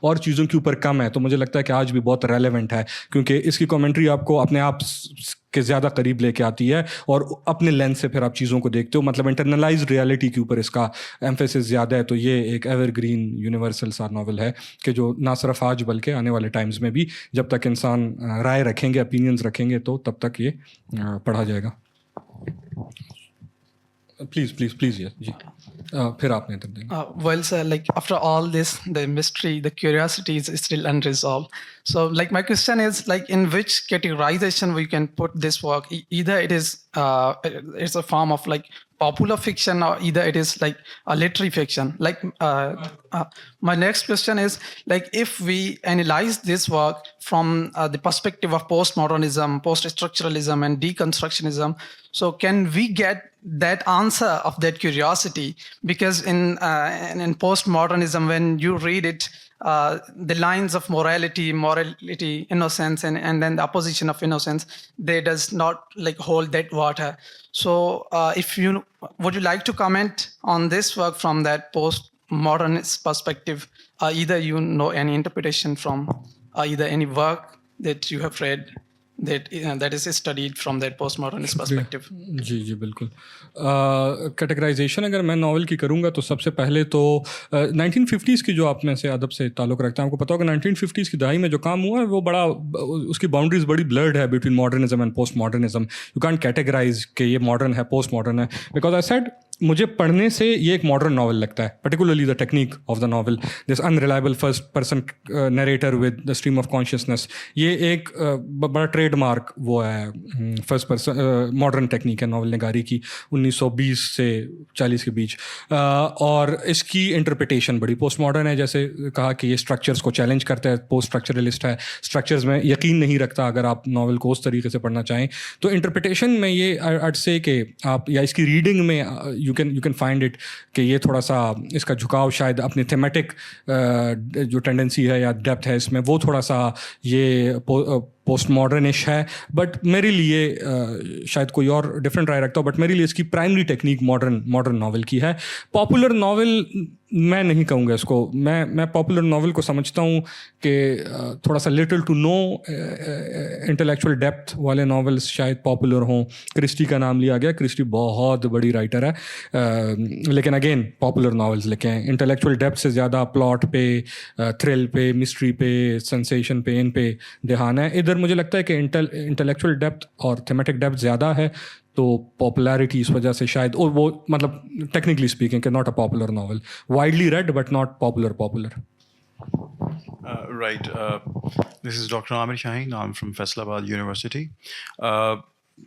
اور چیزوں کے اوپر کم ہے. تو مجھے لگتا ہے کہ آج بھی بہت ریلیونٹ ہے, کیونکہ اس کی کامنٹری آپ کو اپنے آپ کے زیادہ قریب لے کے آتی ہے اور اپنے لینس سے پھر آپ چیزوں کو دیکھتے ہو. مطلب انٹرنلائزڈ ریالٹی کے اوپر اس کا ایمفیسس زیادہ ہے. تو یہ ایک ایور گرین یونیورسل سا ناول ہے کہ جو نہ صرف آج بلکہ آنے والے ٹائمز میں بھی, جب تک انسان رائے رکھیں گے, اپینینز رکھیں گے, تو تب تک یہ پڑھا جائے گا. پلیز پلیز پلیز یس جی, پھر آپ نے دیں گے. Well, sir, like after all this, the mystery, the curiosity is still unresolved. So, like my question is, like in which categorization we can put this work? Either it is it's a form of like popular fiction, or either it is like a literary fiction. Like my next question is, like if we analyze this work from the perspective of postmodernism, post-structuralism, and deconstructionism, so can we get that answer of that curiosity? Because in postmodernism, when you read it, the lines of morality, innocence, and then the opposition of innocence, they does not like hold that water. So if you would you like to comment on this work from that postmodernist perspective? Either you know any interpretation from either any work that you have read that is studied from that postmodernist perspective. جی جی بالکل. کیٹیگرائزیشن اگر میں ناول کی کروں گا تو سب سے پہلے تو 1950s کی جو آپ میں سے ادب سے تعلق رکھتا ہے, آپ کو پتا ہوگا 1950s کی دہائی میں جو کام ہوا ہے وہ بڑا, اس کی باؤنڈریز بڑی بلرڈ ہے between modernism and post modernism. You can't categorize کہ یہ ماڈرن ہے, پوسٹ ماڈرن ہے, بیکاز آئی سیڈ مجھے پڑھنے سے یہ ایک ماڈرن ناول لگتا ہے, particularly the technique of the novel, this unreliable first person narrator with the stream of consciousness. یہ ایک بڑا ٹریڈ مارک وہ ہے فرسٹ پرسن ماڈرن ٹیکنیک ہے ناول نگاری کی 1920 سے 40 کے بیچ. اور اس کی انٹرپریٹیشن بڑی پوسٹ ماڈرن ہے. جیسے کہا کہ یہ اسٹرکچرس کو چیلنج کرتا ہے, پوسٹ اسٹرکچرلسٹ ہے, اسٹرکچرز میں یقین نہیں رکھتا. اگر آپ ناول کو اس طریقے سے پڑھنا چاہیں تو انٹرپریٹیشن میں یہ آئی سے کہ آپ, یا اس کی ریڈنگ میں یو کین فائنڈ اٹ کہ یہ تھوڑا سا اس کا جھکاؤ شاید اپنی تھیمیٹک جو ٹینڈنسی ہے یا ڈیپتھ ہے اس میں, وہ تھوڑا سا یہ پوسٹ ماڈرنش ہے. بٹ میرے لیے شاید کوئی اور ڈفرینٹ رائے رکھتا ہو, بٹ میرے لیے اس کی پرائمری ٹیکنیک ماڈرن ناول کی ہے. پاپولر ناول میں نہیں کہوں گا اس کو. میں پاپولر ناول کو سمجھتا ہوں کہ تھوڑا سا little to no intellectual depth والے ناولس شاید پاپولر ہوں. کرسٹی کا نام لیا گیا, کرسٹی بہت بڑی رائٹر ہے, لیکن اگین پاپولر ناولز لکھے ہیں. انٹلیکچوئل ڈیپتھ سے زیادہ پلاٹ پہ, تھرل پہ, مسٹری پہ, سنسیشن پہ, ان پہ دھیان ہے. ادھر مجھے لگتا ہے کہ انٹلیکچوئل ڈیپتھ اور تھیمیٹک ڈیپتھ زیادہ ہے, تو پاپولیرٹی اس وجہ سے شاید, اور وہ مطلب ٹیکنیکلی اسپیکنگ کہ not a popular novel, widely read but not popular. Right. This is Dr. Amir Shaheen. I'm from Faisalabad University.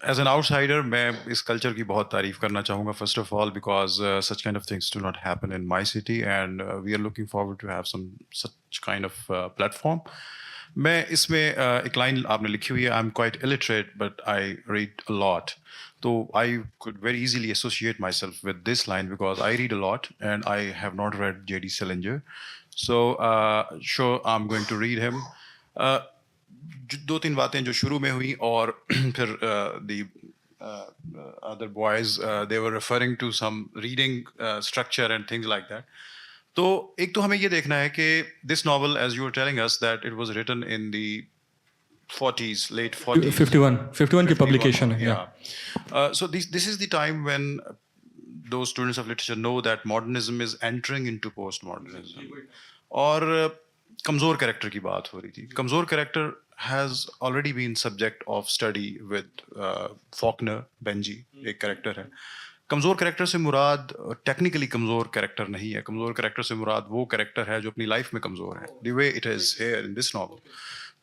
As an outsider, میں اس کلچر کی بہت تعریف کرنا چاہوں گا. First of all, because such kind of things do not happen in my city, and we are looking forward to have such kind of platform. میں اس میں ایک لائن آپ نے لکھی ہوئی ہے, I'm quite illiterate but I read a lot. So I could very easily associate myself with this line because I read a lot and I have not read J.D. Salinger. So sure, I'm going to read him. دو تین باتیں جو شروع میں ہوئیں, اور پھر the other boys they were referring to some reading structure and things like that. تو ایک تو ہمیں یہ دیکھنا ہے کہ this novel, as you are telling us, that it was written in the 40s, late 40s. 51 کی پبلیکیشن ہے. So this is the time when those students of literature know that modernism is entering into postmodernism. اور کمزور کریکٹر کی بات ہو رہی تھی. کمزور character has already been subject of study with Faulkner, Benji, ایک کریکٹر ہے. کمزور کریکٹر سے مراد ٹیکنیکلی کمزور کریکٹر نہیں ہے. کمزور کریکٹر سے مراد وہ کریکٹر ہے جو اپنی لائف میں کمزور ہے, the way it is here in this novel.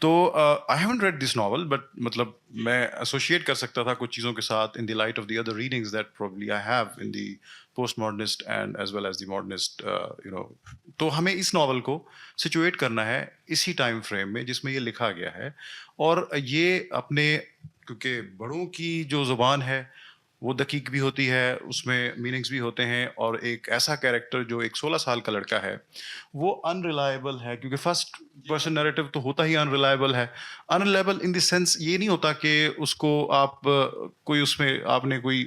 تو I haven't read this novel, but مطلب میں ایسوشیٹ کر سکتا تھا کچھ چیزوں کے ساتھ in the light of the other readings that probably I have in the post modernist and as well as the modernist تو ہمیں اس ناول کو سچویٹ کرنا ہے اسی ٹائم فریم میں جس میں یہ لکھا گیا ہے. اور یہ اپنے, کیونکہ بڑوں کی جو زبان ہے وہ دقیق بھی ہوتی ہے, اس میں میننگس بھی ہوتے ہیں, اور ایک ایسا کیریکٹر جو ایک 16 سال کا لڑکا ہے وہ انریلائبل ہے, کیونکہ فرسٹ پرسن نیریٹو تو ہوتا ہی انریلائبل ہے. انریلائبل ان دی سینس یہ نہیں ہوتا کہ اس کو آپ کوئی اس میں آپ نے کوئی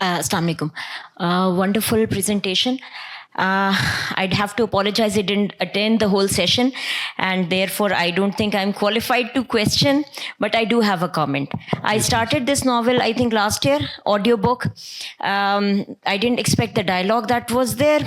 Assalamu alaikum. Wonderful presentation. I'd have to apologize, I didn't attend the whole session, and therefore I don't think I'm qualified to question, but I do have a comment. I started this novel, I think last year, audiobook. I didn't expect the dialogue that was there,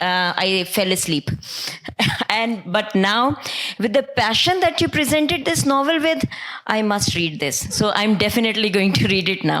I fell asleep. But now, with the passion that you presented this novel with, I must read this. So I'm definitely going to read it now.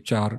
4